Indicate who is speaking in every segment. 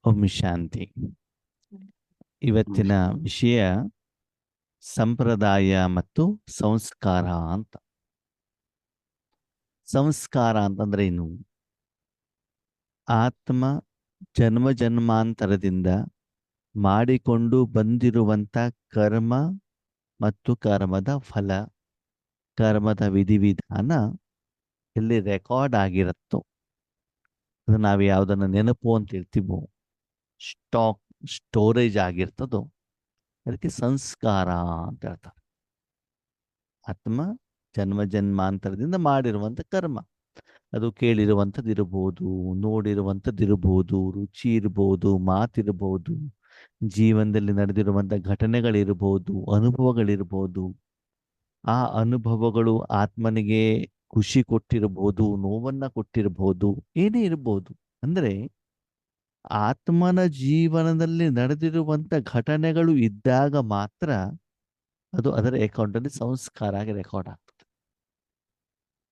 Speaker 1: ಓಂ ಶಾಂತಿ. ಇವತ್ತಿನ ವಿಷಯ ಸಂಪ್ರದಾಯ ಮತ್ತು ಸಂಸ್ಕಾರ ಅಂತ. ಸಂಸ್ಕಾರ ಅಂತಂದ್ರೆ ಏನು? ಆತ್ಮ ಜನ್ಮ ಜನ್ಮಾಂತರದಿಂದ ಮಾಡಿಕೊಂಡು ಬಂದಿರುವಂತ ಕರ್ಮ ಮತ್ತು ಕರ್ಮದ ಫಲ, ಕರ್ಮದ ವಿಧಿವಿಧಾನ ಎಲ್ಲಿ ರೆಕಾರ್ಡ್ ಆಗಿರುತ್ತೋ ಅದು ನಾವು ಯಾವುದನ್ನು ನೆನಪು ಅಂತ ಹೇಳ್ತೀವೋ, ಸ್ಟೋರೇಜ್ ಆಗಿರ್ತದೋ ಅದಕ್ಕೆ ಸಂಸ್ಕಾರ ಅಂತ ಹೇಳ್ತಾರೆ. ಆತ್ಮ ಜನ್ಮ ಜನ್ಮಾಂತರದಿಂದ ಮಾಡಿರುವಂಥ ಕರ್ಮ, ಅದು ಕೇಳಿರುವಂಥದ್ದು ಇರ್ಬೋದು, ನೋಡಿರುವಂಥದ್ದು, ರುಚಿ ಇರ್ಬೋದು, ಮಾತಿರ್ಬೋದು, ಜೀವನದಲ್ಲಿ ನಡೆದಿರುವಂಥ ಘಟನೆಗಳಿರ್ಬೋದು, ಅನುಭವಗಳಿರ್ಬೋದು. ಆ ಅನುಭವಗಳು ಆತ್ಮನಿಗೆ ಖುಷಿ ಕೊಟ್ಟಿರ್ಬೋದು, ನೋವನ್ನ ಕೊಟ್ಟಿರ್ಬೋದು, ಏನೇ ಇರ್ಬೋದು. ಅಂದ್ರೆ ಆತ್ಮನ ಜೀವನದಲ್ಲಿ ನಡೆದಿರುವಂಥ ಘಟನೆಗಳು ಇದ್ದಾಗ ಮಾತ್ರ ಅದು ಅದರ ಅಕೌಂಟಲ್ಲಿ ಸಂಸ್ಕಾರ ಆಗಿ ರೆಕಾರ್ಡ್ ಆಗ್ತದೆ.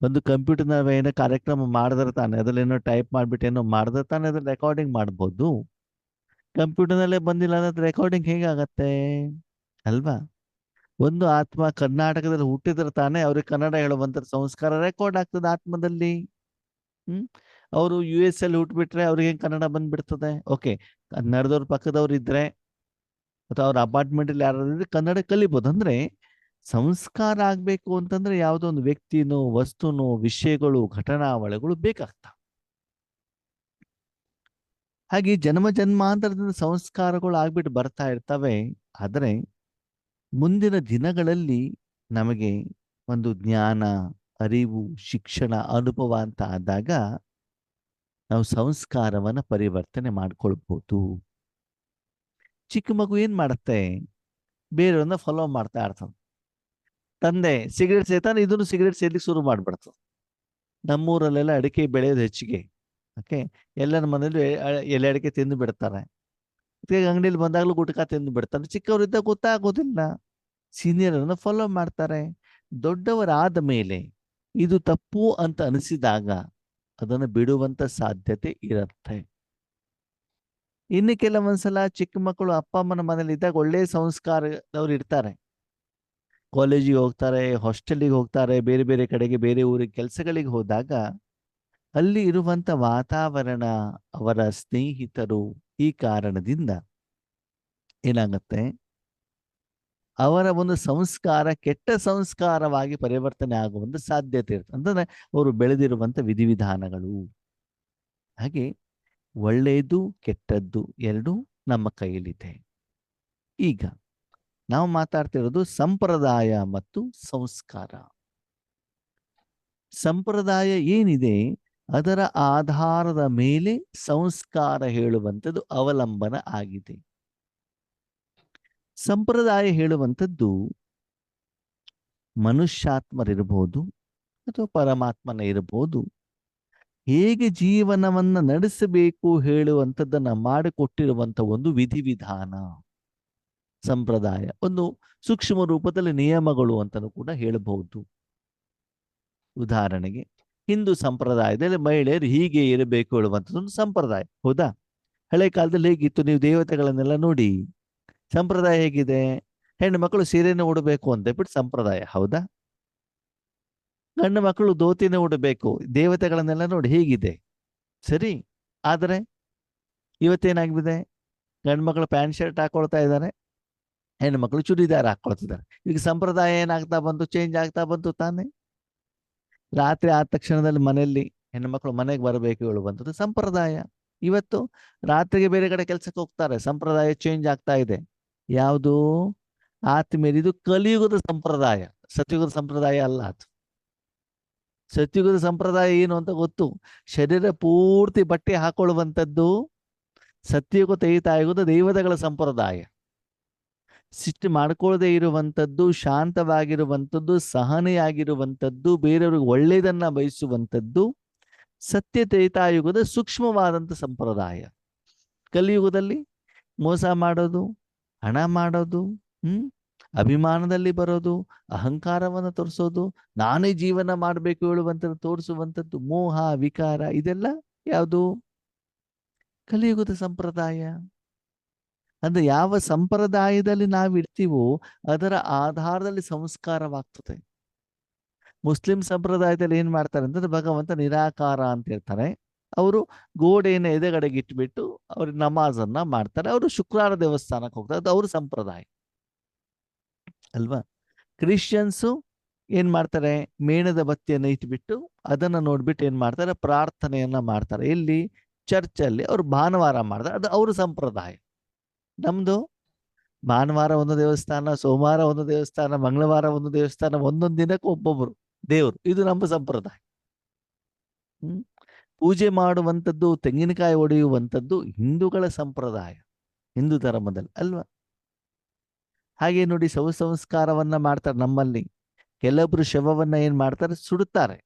Speaker 1: ಒಂದು ಕಂಪ್ಯೂಟರ್ನ ಏನೋ ಕಾರ್ಯಕ್ರಮ ಮಾಡಿದ್ರೆ ತಾನೆ, ಅದರಲ್ಲೇನೋ ಟೈಪ್ ಮಾಡಿಬಿಟ್ಟು ಏನೋ ಮಾಡಿದ್ರೆ ತಾನೆ ಅದ್ರ ರೆಕಾರ್ಡಿಂಗ್ ಮಾಡ್ಬೋದು. ಕಂಪ್ಯೂಟರ್ನಲ್ಲೇ ಬಂದಿಲ್ಲ ಅನ್ನೋದು ರೆಕಾರ್ಡಿಂಗ್ ಹೇಗಾಗತ್ತೆ ಅಲ್ವಾ? ಒಂದು ಆತ್ಮ ಕರ್ನಾಟಕದಲ್ಲಿ ಹುಟ್ಟಿದ್ರೆ ತಾನೆ ಅವ್ರಿಗೆ ಕನ್ನಡ ಹೇಳುವಂಥ ಸಂಸ್ಕಾರ ರೆಕಾರ್ಡ್ ಆಗ್ತದೆ ಆತ್ಮದಲ್ಲಿ. ಅವರು US ಅಲ್ಲಿ ಹುಟ್ಬಿಟ್ರೆ ಅವ್ರಿಗೆ ಕನ್ನಡ ಬಂದ್ಬಿಡ್ತದೆ. ಓಕೆ, ನಡೆದವ್ರ ಪಕ್ಕದವ್ರು ಇದ್ರೆ ಅಥವಾ ಅವ್ರ ಅಪಾರ್ಟ್ಮೆಂಟಲ್ಲಿ ಯಾರಾದ್ರೂ ಕನ್ನಡ ಕಲಿಬೋದು. ಅಂದ್ರೆ ಸಂಸ್ಕಾರ ಆಗ್ಬೇಕು ಅಂತಂದ್ರೆ ಯಾವುದೋ ಒಂದು ವ್ಯಕ್ತಿನೋ, ವಸ್ತುನೋ, ವಿಷಯಗಳು, ಘಟನಾವಳಿಗಳು ಬೇಕಾಗ್ತಾವ. ಹಾಗೆ ಜನ್ಮ ಜನ್ಮಾಂತರದಿಂದ ಸಂಸ್ಕಾರಗಳು ಆಗ್ಬಿಟ್ಟು ಬರ್ತಾ ಇರ್ತವೆ. ಆದರೆ ಮುಂದಿನ ದಿನಗಳಲ್ಲಿ ನಮಗೆ ಒಂದು ಜ್ಞಾನ, ಅರಿವು, ಶಿಕ್ಷಣ, ಅನುಭವ ಅಂತ ಆದಾಗ ನಾವು ಸಂಸ್ಕಾರವನ್ನ ಪರಿವರ್ತನೆ ಮಾಡ್ಕೊಳ್ಬಹುದು. ಚಿಕ್ಕ ಮಗು ಏನ್ ಮಾಡುತ್ತೆ? ಬೇರೆಯವ್ರನ್ನ ಫಾಲೋ ಮಾಡ್ತಾ ಇರ್ತದೆ. ತಂದೆ ಸಿಗರೇಟ್ ಸೇತಾನೆ, ಇದನ್ನು ಸಿಗರೇಟ್ ಸೇದಲಿಕ್ಕೆ ಶುರು ಮಾಡ್ಬಿಡ್ತದೆ. ನಮ್ಮೂರಲ್ಲೆಲ್ಲ ಅಡಿಕೆ ಬೆಳೆಯೋದು ಹೆಚ್ಚಿಗೆ. ಓಕೆ, ಎಲ್ಲರ ಮನೇಲಿ ಎಲೆ ಅಡಿಕೆ ತಿಂದು ಬಿಡ್ತಾರೆ. ಅಂಗಡಿಯಲ್ಲಿ ಬಂದಾಗಲೂ ಗುಟ್ಕಾ ತಿಂದು ಬಿಡ್ತಾರೆ. ಚಿಕ್ಕವರಿದ್ದಾಗ ಗೊತ್ತಾಗೋದಿಲ್ಲ, ಸೀನಿಯರನ್ನು ಫಾಲೋ ಮಾಡ್ತಾರೆ. ದೊಡ್ಡವರಾದ ಮೇಲೆ ಇದು ತಪ್ಪು ಅಂತ ಅನಿಸಿದಾಗ ಅದನ್ನು ಬಿಡುವಂತ ಸಾಧ್ಯತೆ ಇರುತ್ತೆ. ಇನ್ನು ಕೆಲವೊಂದ್ಸಲ ಚಿಕ್ಕ ಮಕ್ಕಳು ಅಪ್ಪ ಅಮ್ಮನ ಮನೇಲಿ ಇದ್ದಾಗ ಒಳ್ಳೆ ಸಂಸ್ಕಾರದವ್ರು ಇರ್ತಾರೆ. ಕಾಲೇಜಿಗೆ ಹೋಗ್ತಾರೆ, ಹಾಸ್ಟೆಲಿಗೆ ಹೋಗ್ತಾರೆ, ಬೇರೆ ಬೇರೆ ಕಡೆಗೆ, ಬೇರೆ ಊರಿಗೆ ಕೆಲಸಗಳಿಗೆ ಹೋದಾಗ ಅಲ್ಲಿ ಇರುವಂತ ವಾತಾವರಣ, ಅವರ ಸ್ನೇಹಿತರು, ಈ ಕಾರಣದಿಂದ ಏನಾಗತ್ತೆ, ಅವರ ಒಂದು ಸಂಸ್ಕಾರ ಕೆಟ್ಟ ಸಂಸ್ಕಾರವಾಗಿ ಪರಿವರ್ತನೆ ಆಗುವಂತ ಸಾಧ್ಯತೆ ಇರುತ್ತೆ. ಅಂತಂದ್ರೆ ಅವರು ಬೆಳೆದಿರುವಂತ ವಿಧಿವಿಧಾನಗಳು. ಹಾಗೆ ಒಳ್ಳೆಯದು ಕೆಟ್ಟದ್ದು ಎರಡೂ ನಮ್ಮ ಕೈಯಲ್ಲಿದೆ. ಈಗ ನಾವು ಮಾತಾಡ್ತಿರೋದು ಸಂಪ್ರದಾಯ ಮತ್ತು ಸಂಸ್ಕಾರ. ಸಂಪ್ರದಾಯ ಏನಿದೆ ಅದರ ಆಧಾರದ ಮೇಲೆ ಸಂಸ್ಕಾರ ಹೇಳುವಂಥದ್ದು ಅವಲಂಬನ ಆಗಿದೆ. ಸಂಪ್ರದಾಯ ಹೇಳುವಂಥದ್ದು ಮನುಷ್ಯಾತ್ಮರಿರ್ಬೋದು ಅಥವಾ ಪರಮಾತ್ಮನ ಇರಬಹುದು, ಹೇಗೆ ಜೀವನವನ್ನ ನಡೆಸಬೇಕು ಹೇಳುವಂಥದ್ದನ್ನ ಮಾಡಿಕೊಟ್ಟಿರುವಂಥ ಒಂದು ವಿಧಿವಿಧಾನ. ಸಂಪ್ರದಾಯ ಒಂದು ಸೂಕ್ಷ್ಮ ರೂಪದಲ್ಲಿ ನಿಯಮಗಳು ಅಂತಲೂ ಕೂಡ ಹೇಳಬಹುದು. ಉದಾಹರಣೆಗೆ ಹಿಂದೂ ಸಂಪ್ರದಾಯದಲ್ಲಿ ಮಹಿಳೆಯರು ಹೀಗೆ ಇರಬೇಕು ಹೇಳುವಂಥದ್ದು ಸಂಪ್ರದಾಯ. ಹೌದಾ? ಹಳೆ ಕಾಲದಲ್ಲಿ ಹೇಗಿತ್ತು? ನೀವು ದೇವತೆಗಳನ್ನೆಲ್ಲ ನೋಡಿ. ಸಂಪ್ರದಾಯ ಹೇಗಿದೆ? ಹೆಣ್ಣು ಮಕ್ಕಳು ಸೀರೆಯನ್ನು ಉಡಬೇಕು ಅಂತ ಬಿಟ್ಟು ಸಂಪ್ರದಾಯ. ಹೌದಾ? ಗಂಡು ಮಕ್ಕಳು ಧೋತಿನೇ ಉಡಬೇಕು. ದೇವತೆಗಳನ್ನೆಲ್ಲ ನೋಡಿ ಹೇಗಿದೆ, ಸರಿ. ಆದರೆ ಇವತ್ತೇನಾಗಿದೆ? ಗಂಡು ಮಕ್ಕಳು ಪ್ಯಾಂಟ್ ಶರ್ಟ್ ಹಾಕೊಳ್ತಾ ಇದ್ದಾರೆ, ಹೆಣ್ಣು ಮಕ್ಕಳು ಚೂಡಿದಾರ ಹಾಕೊಳ್ತಿದ್ದಾರೆ. ಈಗ ಸಂಪ್ರದಾಯ ಏನಾಗ್ತಾ ಬಂತು? ಚೇಂಜ್ ಆಗ್ತಾ ಬಂತು ತಾನೆ. ರಾತ್ರಿ ಆದ ತಕ್ಷಣದಲ್ಲಿ ಮನೆಯಲ್ಲಿ ಹೆಣ್ಣು ಮಕ್ಕಳು ಮನೆಗೆ ಬರಬೇಕು ಹೇಳುವಂಥದ್ದು ಸಂಪ್ರದಾಯ. ಇವತ್ತು ರಾತ್ರಿಗೆ ಬೇರೆ ಕಡೆ ಕೆಲಸಕ್ಕೆ ಹೋಗ್ತಾರೆ. ಸಂಪ್ರದಾಯ ಚೇಂಜ್ ಆಗ್ತಾ ಇದೆ. ಯಾವುದು? ಆತ್ಮೀಯರು, ಇದು ಕಲಿಯುಗದ ಸಂಪ್ರದಾಯ, ಸತ್ಯುಗದ ಸಂಪ್ರದಾಯ ಅಲ್ಲ. ಅದು ಸತ್ಯುಗದ ಸಂಪ್ರದಾಯ ಏನು ಅಂತ ಗೊತ್ತು. ಶರೀರ ಪೂರ್ತಿ ಬಟ್ಟೆ ಹಾಕೊಳ್ಳುವಂಥದ್ದು ಸತ್ಯುಗ ತ್ರೇತಾಯುಗದ ದೇವತೆಗಳ ಸಂಪ್ರದಾಯ. ಸಿಟ್ಟು ಮಾಡ್ಕೊಳ್ಳದೆ ಇರುವಂಥದ್ದು, ಶಾಂತವಾಗಿರುವಂಥದ್ದು, ಸಹನೆಯಾಗಿರುವಂಥದ್ದು, ಬೇರೆಯವ್ರಿಗೆ ಒಳ್ಳೆಯದನ್ನ ಬಯಸುವಂಥದ್ದು ಸತ್ಯ ತ್ರೇತಾಯುಗದ ಸೂಕ್ಷ್ಮವಾದಂಥ ಸಂಪ್ರದಾಯ. ಕಲಿಯುಗದಲ್ಲಿ ಮೋಸ ಮಾಡೋದು, ಹಣ ಮಾಡೋದು, ಅಭಿಮಾನದಲ್ಲಿ ಬರೋದು, ಅಹಂಕಾರವನ್ನು ತೋರಿಸೋದು, ನಾನೇ ಜೀವನ ಮಾಡಬೇಕು ಹೇಳುವಂಥದ್ದು ತೋರಿಸುವಂಥದ್ದು, ಮೋಹ ವಿಕಾರ, ಇದೆಲ್ಲ ಯಾವುದು? ಕಲಿಯುಗದ ಸಂಪ್ರದಾಯ. ಅಂದ್ರೆ ಯಾವ ಸಂಪ್ರದಾಯದಲ್ಲಿ ನಾವಿರ್ತೀವೋ ಅದರ ಆಧಾರದಲ್ಲಿ ಸಂಸ್ಕಾರವಾಗ್ತದೆ. ಮುಸ್ಲಿಂ ಸಂಪ್ರದಾಯದಲ್ಲಿ ಏನ್ ಮಾಡ್ತಾರೆ ಅಂತಂದ್ರೆ ಭಗವಂತ ನಿರಾಕಾರ ಅಂತ ಹೇಳ್ತಾರೆ. ಅವರು ಗೋಡೆಯನ್ನು ಎದೆಗಡೆಗೆ ಇಟ್ಬಿಟ್ಟು ಅವ್ರು ನಮಾಜನ್ನ ಮಾಡ್ತಾರೆ. ಅವರು ಶುಕ್ರವಾರ ದೇವಸ್ಥಾನಕ್ಕೆ ಹೋಗ್ತಾರೆ. ಅದು ಅವ್ರ ಸಂಪ್ರದಾಯ ಅಲ್ವಾ. ಕ್ರಿಶ್ಚಿಯನ್ಸು ಏನ್ ಮಾಡ್ತಾರೆ, ಮೇಣದ ಬತ್ತಿಯನ್ನು ಇಟ್ಬಿಟ್ಟು ಅದನ್ನ ನೋಡ್ಬಿಟ್ಟು ಏನ್ ಮಾಡ್ತಾರೆ, ಪ್ರಾರ್ಥನೆಯನ್ನ ಮಾಡ್ತಾರೆ. ಇಲ್ಲಿ ಚರ್ಚಲ್ಲಿ ಅವ್ರು ಭಾನುವಾರ ಮಾಡ್ತಾರೆ. ಅದು ಅವ್ರ ಸಂಪ್ರದಾಯ. ನಮ್ದು ಭಾನುವಾರ ಒಂದು ದೇವಸ್ಥಾನ, ಸೋಮವಾರ ಒಂದು ದೇವಸ್ಥಾನ, ಮಂಗಳವಾರ ಒಂದು ದೇವಸ್ಥಾನ, ಒಂದೊಂದು ದಿನಕ್ಕೆ ಒಬ್ಬೊಬ್ಬರು ದೇವರು. ಇದು ನಮ್ಮ ಸಂಪ್ರದಾಯ. ಪೂಜೆ ಮಾಡುವಂಥದ್ದು, ತೆಂಗಿನಕಾಯಿ ಹೊಡೆಯುವಂಥದ್ದು ಹಿಂದೂಗಳ ಸಂಪ್ರದಾಯ, ಹಿಂದೂ ಧರ್ಮದಲ್ಲಿ ಅಲ್ವಾ. ಹಾಗೆ ನೋಡಿ, ಸಂಸ್ಕಾರವನ್ನ ಮಾಡ್ತಾರೆ ನಮ್ಮಲ್ಲಿ. ಕೆಲವೊಬ್ರು ಶವವನ್ನ ಏನ್ ಮಾಡ್ತಾರೆ, ಸುಡುತ್ತಾರೆ.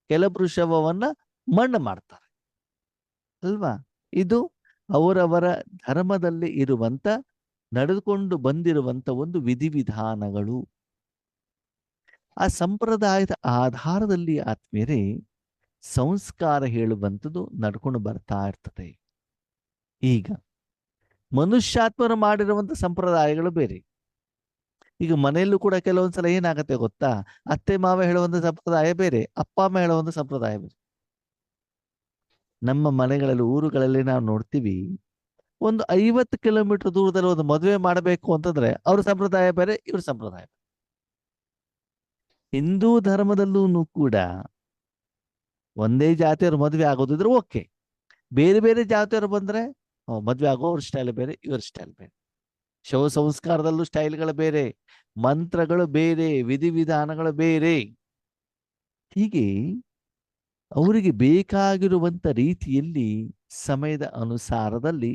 Speaker 1: ಕೆಲವೊಬ್ರು ಶವವನ್ನ ಮಣ್ಣು ಮಾಡ್ತಾರೆ ಅಲ್ವಾ. ಇದು ಅವರವರ ಧರ್ಮದಲ್ಲಿ ಇರುವಂತ, ನಡೆದುಕೊಂಡು ಬಂದಿರುವಂತ ಒಂದು ವಿಧಿವಿಧಾನಗಳು. ಆ ಸಂಪ್ರದಾಯದ ಆಧಾರದಲ್ಲಿ ಆತ್ಮೀಯರೇ ಸಂಸ್ಕಾರ ಹೇಳುವಂಥದ್ದು ನಡ್ಕೊಂಡು ಬರ್ತಾ ಇರ್ತದೆ. ಈಗ ಮನುಷ್ಯಾತ್ಮರು ಮಾಡಿರುವಂತ ಸಂಪ್ರದಾಯಗಳು ಬೇರೆ. ಈಗ ಮನೆಯಲ್ಲೂ ಕೂಡ ಕೆಲವೊಂದ್ಸಲ ಏನಾಗತ್ತೆ ಗೊತ್ತಾ, ಅತ್ತೆ ಮಾವ ಹೇಳುವಂತ ಸಂಪ್ರದಾಯ ಬೇರೆ, ಅಪ್ಪ ಅಮ್ಮ ಹೇಳುವಂತ ಸಂಪ್ರದಾಯ ಬೇರೆ. ನಮ್ಮ ಮನೆಗಳಲ್ಲಿ, ಊರುಗಳಲ್ಲಿ ನಾವು ನೋಡ್ತೀವಿ, ಒಂದು 50 ಕಿಲೋಮೀಟರ್ ದೂರದಲ್ಲಿ ಒಂದು ಮದುವೆ ಮಾಡಬೇಕು ಅಂತಂದ್ರೆ ಅವ್ರ ಸಂಪ್ರದಾಯ ಬೇರೆ, ಇವ್ರ ಸಂಪ್ರದಾಯ ಬೇರೆ. ಹಿಂದೂ ಧರ್ಮದಲ್ಲೂ ಕೂಡ ಒಂದೇ ಜಾತಿಯವ್ರ ಮದುವೆ ಆಗೋದಿದ್ರೆ ಓಕೆ. ಬೇರೆ ಬೇರೆ ಜಾತಿಯವರು ಬಂದ್ರೆ ಮದುವೆ ಆಗೋ ಅವ್ರ ಸ್ಟೈಲ್ ಬೇರೆ, ಇವ್ರ ಸ್ಟೈಲ್ ಬೇರೆ. ಶವ ಸಂಸ್ಕಾರದಲ್ಲೂ ಸ್ಟೈಲ್ಗಳು ಬೇರೆ, ಮಂತ್ರಗಳು ಬೇರೆ, ವಿಧಿವಿಧಾನಗಳು ಬೇರೆ. ಹೀಗೆ ಅವರಿಗೆ ಬೇಕಾಗಿರುವಂತ ರೀತಿಯಲ್ಲಿ ಸಮಯದ ಅನುಸಾರದಲ್ಲಿ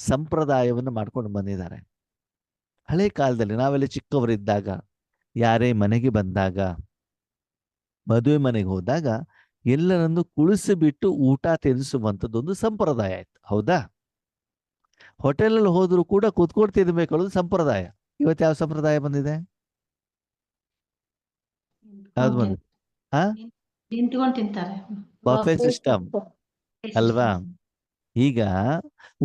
Speaker 1: ಸಂಪ್ರದಾಯವನ್ನು ಮಾಡ್ಕೊಂಡು ಬಂದಿದ್ದಾರೆ. ಹಳೆ ಕಾಲದಲ್ಲಿ ನಾವೆಲ್ಲ ಚಿಕ್ಕವರಿದ್ದಾಗ ಯಾರೇ ಮನೆಗೆ ಬಂದಾಗ, ಮದುವೆ ಮನೆಗೆ ಹೋದಾಗ ಎಲ್ಲರನ್ನು ಕುಳಿಸಿಬಿಟ್ಟು ಊಟ ತಿನ್ನಿಸುವಂಥದ್ದೊಂದು ಸಂಪ್ರದಾಯ ಆಯ್ತು, ಹೌದಾ. ಹೋಟೆಲಲ್ಲಿ ಹೋದ್ರು ಕೂಡ ಕೂತ್ಕೊಂಡು ತಿನ್ಬೇಕು ಸಂಪ್ರದಾಯ. ಇವತ್ತು ಯಾವ ಸಂಪ್ರದಾಯ ಬಂದಿದೆ? ಯಾವ್ದು ಬಂದಿದೆ? ಬಫೆ ಸಿಸ್ಟಮ್ ಅಲ್ವಾ. ಈಗ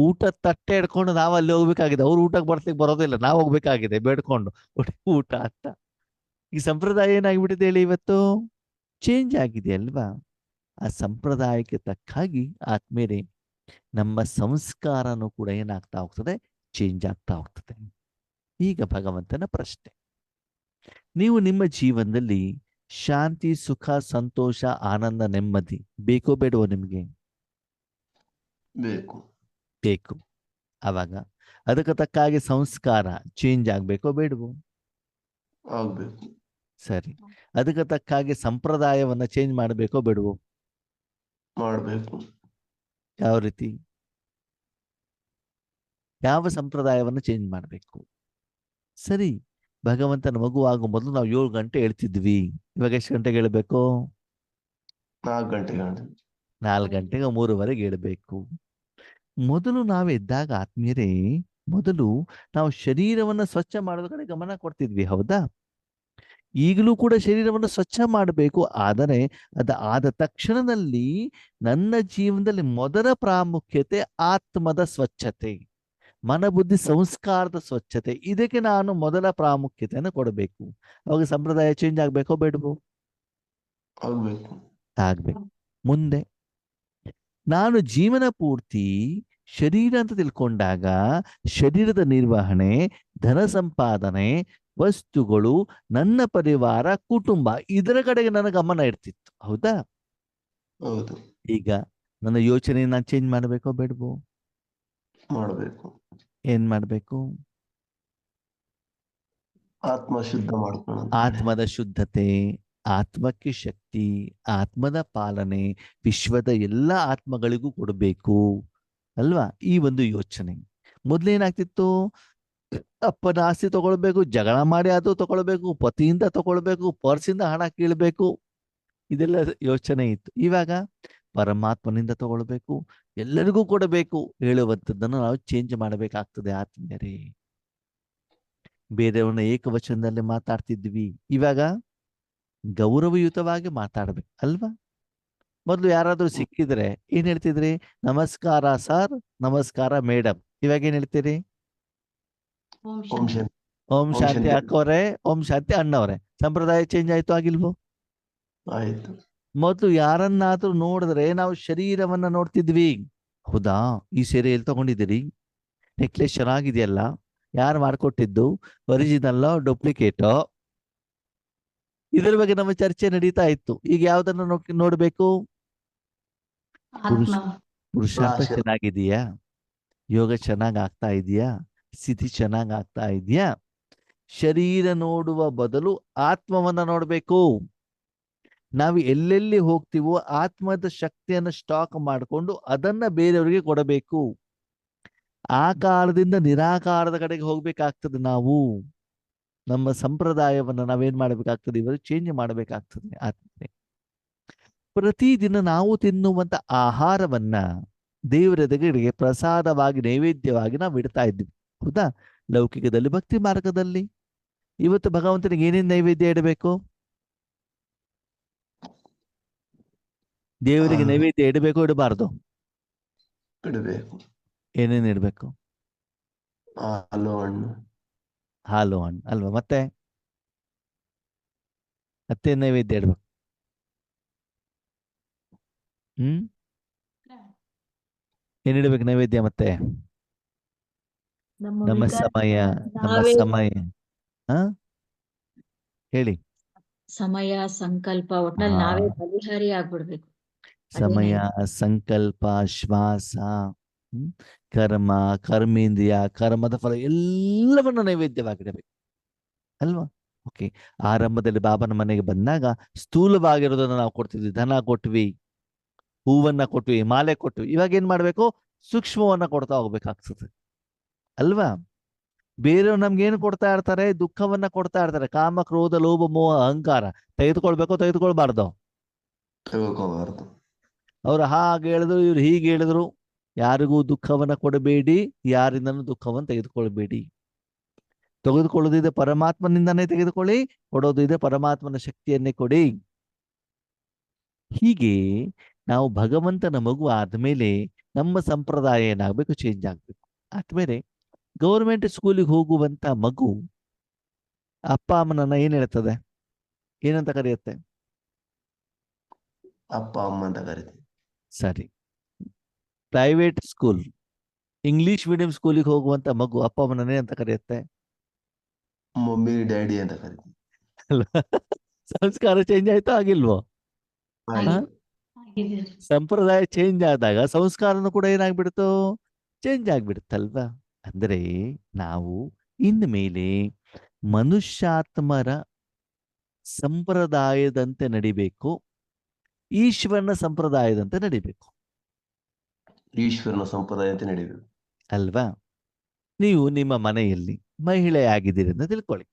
Speaker 1: ಊಟ ತಟ್ಟೆ ಹಿಡ್ಕೊಂಡು ನಾವು ಅಲ್ಲಿ ಹೋಗ್ಬೇಕಾಗಿದೆ. ಅವ್ರು ಊಟಕ್ಕೆ ಬರ್ಲಿಕ್ಕೆ ಬರೋದಿಲ್ಲ, ನಾವು ಹೋಗ್ಬೇಕಾಗಿದೆ ಬೇಡ್ಕೊಂಡು ಊಟ ಅಂತ. ಈ ಸಂಪ್ರದಾಯ ಏನಾಗ್ಬಿಟ್ಟಿದೆ ಹೇಳಿ, ಇವತ್ತು ಚೇಂಜ್ ಆಗಿದೆ ಅಲ್ವಾ. ಆ ಸಂಪ್ರದಾಯಕ್ಕೆ ತಕ್ಕಾಗಿ ಆದ್ಮೇಲೆ ನಮ್ಮ ಸಂಸ್ಕಾರನೂ ಕೂಡ ಏನಾಗ್ತಾ ಹೋಗ್ತದೆ, ಚೇಂಜ್ ಆಗ್ತಾ ಹೋಗ್ತದೆ. ಈಗ ಭಗವಂತನ ಪ್ರಶ್ನೆ, ನೀವು ನಿಮ್ಮ ಜೀವನದಲ್ಲಿ ಶಾಂತಿ, ಸುಖ, ಸಂತೋಷ, ಆನಂದ, ನೆಮ್ಮದಿ ಬೇಕೋ ಬೇಡವೋ ನಿಮಗೆ?
Speaker 2: ಬೇಕು.
Speaker 1: ಬೇಕು. ಅವಾಗ ಅದಕ್ಕೆ ತಕ್ಕಾಗಿ ಸಂಸ್ಕಾರ ಚೇಂಜ್ ಆಗ್ಬೇಕೋ ಬೇಡವೋ?
Speaker 2: ಆಗ್ಬೇಕು.
Speaker 1: ಸರಿ, ಅದಕ್ಕೆ ತಕ್ಕಾಗಿ ಸಂಪ್ರದಾಯವನ್ನ ಚೇಂಜ್ ಮಾಡಬೇಕೋ ಬೇಡವೋ?
Speaker 2: ಮಾಡಬೇಕು.
Speaker 1: ಯಾವ ರೀತಿ? ಯಾವ ಸಂಪ್ರದಾಯವನ್ನು ಚೇಂಜ್ ಮಾಡಬೇಕು? ಸರಿ, ಭಗವಂತನ ಮಗುವಾಗೋ ಮೊದಲು ನಾವು 7 ಗಂಟೆ ಹೇಳ್ತಿದ್ವಿ. ಇವಾಗ ಎಷ್ಟು ಗಂಟೆಗೆ ಹೇಳ್ಬೇಕು?
Speaker 2: 4 ಗಂಟೆಗೆ.
Speaker 1: 4 ಗಂಟೆಗೆ 3:15 ಹೇಳ್ಬೇಕು. ಮೊದಲು ನಾವು ಎದ್ದಾಗ ಆತ್ಮೀಯರೇ, ಮೊದಲು ನಾವು ಶರೀರವನ್ನ ಸ್ವಚ್ಛ ಮಾಡೋದ್ರ ಕಡೆ ಗಮನ ಕೊಡ್ತಿದ್ವಿ, ಹೌದಾ. ಈಗಲೂ ಕೂಡ ಶರೀರವನ್ನು ಸ್ವಚ್ಛ ಮಾಡಬೇಕು. ಆದರೆ ಆದ ತಕ್ಷಣದಲ್ಲಿ ನನ್ನ ಜೀವನದಲ್ಲಿ ಮೊದಲ ಪ್ರಾಮುಖ್ಯತೆ ಆತ್ಮದ ಸ್ವಚ್ಛತೆ, ಮನಬುದ್ಧಿ ಸಂಸ್ಕಾರದ ಸ್ವಚ್ಛತೆ. ಇದಕ್ಕೆ ನಾನು ಮೊದಲ ಪ್ರಾಮುಖ್ಯತೆಯನ್ನು ಕೊಡಬೇಕು. ಅವಾಗ ಸಂಪ್ರದಾಯ ಚೇಂಜ್ ಆಗ್ಬೇಕೋ ಬೇಡವೋ?
Speaker 2: ಆಗ್ಬೇಕು.
Speaker 1: ಆಗ್ಬೇಕು. ಮುಂದೆ ನಾನು ಜೀವನ ಪೂರ್ತಿ ಶರೀರ ಅಂತ ತಿಳ್ಕೊಂಡಾಗ ಶರೀರದ ನಿರ್ವಹಣೆ, ಧನ ಸಂಪಾದನೆ, ವಸ್ತುಗಳು, ನನ್ನ ಪರಿವಾರ, ಕುಟುಂಬ, ಇದರ ಕಡೆಗೆ ನನ್ನ ಗಮನ ಇರ್ತಿತ್ತು, ಹೌದಾ.
Speaker 2: ಹೌದು.
Speaker 1: ಈಗ ನನ್ನ ಯೋಚನೆ ನಾನು ಚೇಂಜ್ ಮಾಡಬೇಕೋ ಬೇಡವೋ?
Speaker 2: ಮಾಡಬೇಕು.
Speaker 1: ಏನ್ ಮಾಡ್ಬೇಕು?
Speaker 2: ಆತ್ಮ ಶುದ್ಧ ಮಾಡ್ಕೊಳ್ಳೋದು.
Speaker 1: ಆತ್ಮದ ಶುದ್ಧತೆ, ಆತ್ಮಕ್ಕೆ ಶಕ್ತಿ, ಆತ್ಮದ ಪಾಲನೆ ವಿಶ್ವದ ಎಲ್ಲ ಆತ್ಮಗಳಿಗೂ ಕೊಡಬೇಕು ಅಲ್ವಾ. ಈ ಒಂದು ಯೋಚನೆ ಮೊದ್ಲೇನಾಗ್ತಿತ್ತು, ಅಪ್ಪನ ಆಸ್ತಿ ತಗೊಳ್ಬೇಕು, ಜಗಳ ಮಾಡಿ ಅದು ತಗೊಳ್ಬೇಕು, ಪತಿಯಿಂದ ತಗೊಳ್ಬೇಕು, ಪರ್ಸಿಂದ ಹಣ ಕೀಳ್ಬೇಕು, ಇದೆಲ್ಲ ಯೋಚನೆ ಇತ್ತು. ಇವಾಗ ಪರಮಾತ್ಮನಿಂದ ತಗೊಳ್ಬೇಕು, ಎಲ್ಲರಿಗೂ ಕೊಡಬೇಕು ಹೇಳುವಂಥದ್ದನ್ನು ನಾವು ಚೇಂಜ್ ಮಾಡಬೇಕಾಗ್ತದೆ ಆತ್ಮೀಯರೇ. ಬೇರೆಯವ್ರನ್ನ ಏಕವಚನದಲ್ಲಿ ಮಾತಾಡ್ತಿದ್ವಿ, ಇವಾಗ ಗೌರವಯುತವಾಗಿ ಮಾತಾಡ್ಬೇಕು ಅಲ್ವಾ. ಮೊದಲು ಯಾರಾದ್ರೂ ಸಿಕ್ಕಿದ್ರೆ ಏನ್ ಹೇಳ್ತಿದ್ರಿ? ನಮಸ್ಕಾರ ಸರ್, ನಮಸ್ಕಾರ ಮೇಡಮ್. ಇವಾಗ ಏನ್ ಹೇಳ್ತೀರಿ?
Speaker 3: ಓಂ
Speaker 2: ಓಂ
Speaker 3: ಶಾಂತಿ.
Speaker 2: ಶಾಂತಿ.
Speaker 1: ಓಂ
Speaker 2: ಓಂ
Speaker 1: ಶಾಂತಿ
Speaker 2: ಶಾಂತಿ.
Speaker 1: ಅಕ್ಕವ್ರೆ, ಓಂ ಶಾಂತಿ ಅಣ್ಣವ್ರೆ. ಸಂಪ್ರದಾಯ ಚೇಂಜ್ ಆಯ್ತು ಆಗಿಲ್ವೋ?
Speaker 2: ಆಯ್ತು.
Speaker 1: ಮೊದಲು ಯಾರನ್ನಾದ್ರೂ ನೋಡಿದ್ರೆ ನಾವು ಶರೀರವನ್ನ ನೋಡ್ತಿದ್ವಿ. ಹೌದಾ, ಈ ಸೀರೆ ಎಲ್ಲಿ ತಗೊಂಡಿದ್ದೀರಿ? ನೆಕ್ಲೆಸ್ ಚೆನ್ನಾಗಿದೆಯಲ್ಲ, ಯಾರು ಮಾಡ್ಕೊಟ್ಟಿದ್ದು? ಒರಿಜಿನಲ್ ಡೂಪ್ಲಿಕೇಟೋ? ಇದರ ಬಗ್ಗೆ ನಮ್ಮ ಚರ್ಚೆ ನಡೀತಾ ಇತ್ತು. ಈಗ ಯಾವ್ದನ್ನ ನೋಡ್ಬೇಕು?
Speaker 3: ಆತ್ಮ.
Speaker 1: ಪುರುಷಾರ್ಥ
Speaker 2: ಆಶೀರ್ವಾದ.
Speaker 1: ಚೆನ್ನಾಗಿದೆಯಾ? ಯೋಗ ಚೆನ್ನಾಗ್ ಆಗ್ತಾ ಇದೆಯಾ? ಸ್ಥಿತಿ ಚೆನ್ನಾಗ್ ಆಗ್ತಾ ಇದೆಯಾ? ಶರೀರ ನೋಡುವ ಬದಲು ಆತ್ಮವನ್ನ ನೋಡ್ಬೇಕು. ನಾವು ಎಲ್ಲೆಲ್ಲಿ ಹೋಗ್ತೀವೋ ಆತ್ಮದ ಶಕ್ತಿಯನ್ನು ಸ್ಟಾಕ್ ಮಾಡಿಕೊಂಡು ಅದನ್ನ ಬೇರೆಯವರಿಗೆ ಕೊಡಬೇಕು. ಆಕಾರದಿಂದ ನಿರಾಕಾರದ ಕಡೆಗೆ ಹೋಗ್ಬೇಕಾಗ್ತದೆ. ನಾವು ನಮ್ಮ ಸಂಪ್ರದಾಯವನ್ನ ನಾವೇನ್ ಮಾಡ್ಬೇಕಾಗ್ತದೆ? ಇವರು ಚೇಂಜ್ ಮಾಡ್ಬೇಕಾಗ್ತದೆ. ಆತ್ಮನೆ ಪ್ರತಿದಿನ ನಾವು ತಿನ್ನುವಂತ ಆಹಾರವನ್ನ ದೇವರ ಎದುರಿಗೆ ಪ್ರಸಾದವಾಗಿ ನೈವೇದ್ಯವಾಗಿ ನಾವು ಇಡ್ತಾ ಇದ್ವಿ. ಹೌದಾ? ಲೌಕಿಕದಲ್ಲಿ, ಭಕ್ತಿ ಮಾರ್ಗದಲ್ಲಿ ಇವತ್ತು ಭಗವಂತನಿಗೆ ಏನೇನು ನೈವೇದ್ಯ ಇಡಬೇಕು? ದೇವರಿಗೆ
Speaker 2: ಹಾಲು
Speaker 1: ನೈವೇದ್ಯ ಇಡಬೇಕು ಇಡಬಾರ್ದು?
Speaker 2: ಇಡಬೇಕು.
Speaker 1: ಏನೇನು ಇಡಬೇಕು?
Speaker 2: ಹಾಲು ಹಣ್ಣು.
Speaker 1: ಹಾಲು ಹಣ್ಣು ಅಲ್ವಾ? ಮತ್ತೆ ನೈವೇದ್ಯ ಇಡ್ಬೇಕು. ಏನಿಡ್ಬೇಕು ನೈವೇದ್ಯ? ಮತ್ತೆ
Speaker 3: ನಮ್ಮ
Speaker 1: ನಮ್ಮ
Speaker 3: ವಿಕಾರ
Speaker 1: ಸಮಯ, ನಮ್ಮ
Speaker 3: ನಾವೇ
Speaker 1: ಸಮಯ. ಹ ಹೇಳಿ.
Speaker 3: ಸಮಯ ಸಂಕಲ್ಪ ಒಟ್ನಲ್ಲಿ
Speaker 1: ಹಾ,
Speaker 3: ನಾವೇ ಬಲಿಹಾರಿ ಆಗ್ಬಿಡ್ಬೇಕು. ಅದೇ
Speaker 1: ಸಮಯ,
Speaker 3: ನೈವೇದ್ಯ.
Speaker 1: ಸಂಕಲ್ಪ, ಶ್ವಾಸ, ಹ್ಮ್, ಕರ್ಮ, ಕರ್ಮೇಂದ್ರಿಯ, ಕರ್ಮದ ಫಲ ಎಲ್ಲವನ್ನ ನೈವೇದ್ಯವಾಗಿಡಬೇಕು ಅಲ್ವಾ? ಓಕೆ. ಆರಂಭದಲ್ಲಿ ಬಾಬನ ಮನೆಗೆ ಬಂದಾಗ ಸ್ಥೂಲವಾಗಿರೋದನ್ನ ನಾವು ಕೊಡ್ತಿದ್ವಿ. ಧನ ಕೊಟ್ವಿ, ಹೂವನ್ನ ಕೊಟ್ವಿ, ಮಾಲೆ ಕೊಟ್ವಿ. ಇವಾಗ ಏನ್ ಮಾಡ್ಬೇಕು? ಸೂಕ್ಷ್ಮವನ್ನ ಕೊಡ್ತಾ ಹೋಗ್ಬೇಕಾಗ್ತದೆ ಅಲ್ವಾ? ಬೇರೆಯವ್ರು ನಮ್ಗೆ ಏನು ಕೊಡ್ತಾ ಇರ್ತಾರೆ? ದುಃಖವನ್ನ ಕೊಡ್ತಾ ಇರ್ತಾರೆ. ಕಾಮ, ಕ್ರೋಧ, ಲೋಭ, ಮೋಹ, ಅಹಂಕಾರ. ತೆಗೆದುಕೊಳ್ಬೇಕೋ ತೆಗೆದುಕೊಳ್ಬಾರ್ದು?
Speaker 2: ತೆಗೆದುಕೋಬಾರ್ದು.
Speaker 1: ಅವ್ರು ಹಾಗೆ ಹೇಳಿದ್ರು, ಇವ್ರು ಹೀಗೆ ಹೇಳಿದ್ರು. ಯಾರಿಗೂ ದುಃಖವನ್ನ ಕೊಡಬೇಡಿ, ಯಾರಿಂದನೂ ದುಃಖವನ್ನು ತೆಗೆದುಕೊಳ್ಬೇಡಿ. ತೆಗೆದುಕೊಳ್ಳೋದಿದೆ ಪರಮಾತ್ಮನಿಂದನೇ ತೆಗೆದುಕೊಳ್ಳಿ, ಕೊಡೋದಿದೆ ಪರಮಾತ್ಮನ ಶಕ್ತಿಯನ್ನೇ ಕೊಡಿ. ಹೀಗೆ ನಾವು ಭಗವಂತನ ಮಗು ಆದ್ಮೇಲೆ ನಮ್ಮ ಸಂಪ್ರದಾಯ ಏನಾಗಬೇಕು? ಚೇಂಜ್ ಆಗ್ಬೇಕು. ಆದ್ಮೇಲೆ ಗೌರ್ಮೆಂಟ್ ಸ್ಕೂಲಿಗೆ ಹೋಗುವಂತ ಮಗು ಅಪ್ಪ ಅಮ್ಮನನ್ನ ಏನ್ ಹೇಳ್ತದೆ? ಏನಂತ ಕರೆಯುತ್ತೆ?
Speaker 2: ಅಪ್ಪ ಅಮ್ಮ ಅಂತ ಕರಿತೀವಿ.
Speaker 1: ಸರಿ. ಪ್ರೈವೇಟ್ ಸ್ಕೂಲ್, ಇಂಗ್ಲಿಷ್ ಮೀಡಿಯಂ ಸ್ಕೂಲಿಗೆ ಹೋಗುವಂತ ಮಗು ಅಪ್ಪ ಅಮ್ಮನನ್ನ ಏನಂತ ಕರೆಯುತ್ತೆ?
Speaker 2: ಮಮ್ಮಿ ಡ್ಯಾಡಿ ಅಂತ ಕರಿತೀವಿ.
Speaker 1: ಅಲ್ವಾ? ಸಂಸ್ಕಾರ ಚೇಂಜ್ ಆಯ್ತಾ ಆಗಿಲ್ವೋ?
Speaker 2: ಆಯ್ತು.
Speaker 3: ಆಗಿದೆ.
Speaker 1: ಸಂಪ್ರದಾಯ ಚೇಂಜ್ ಆದಾಗ ಸಂಸ್ಕಾರನು ಕೂಡ ಏನಾಗ್ಬಿಡ್ತು? ಚೇಂಜ್ ಆಗ್ಬಿಡುತ್ತಲ್ವಾ? ಅಂದ್ರೆ ನಾವು ಇನ್ಮೇಲೆ ಮನುಷ್ಯಾತ್ಮರ ಸಂಪ್ರದಾಯದಂತೆ ನಡಿಬೇಕು, ಈಶ್ವರನ ಸಂಪ್ರದಾಯದಂತೆ ನಡಿಬೇಕು
Speaker 2: ಈಶ್ವರನ ಸಂಪ್ರದಾಯ ಅಂತ ನಡಿಬೇಕು.
Speaker 1: ಅಲ್ವಾ? ನೀವು ನಿಮ್ಮ ಮನೆಯಲ್ಲಿ ಮಹಿಳೆಯಾಗಿದ್ದೀರಿ ಅಂತ ತಿಳ್ಕೊಳ್ಳಿ.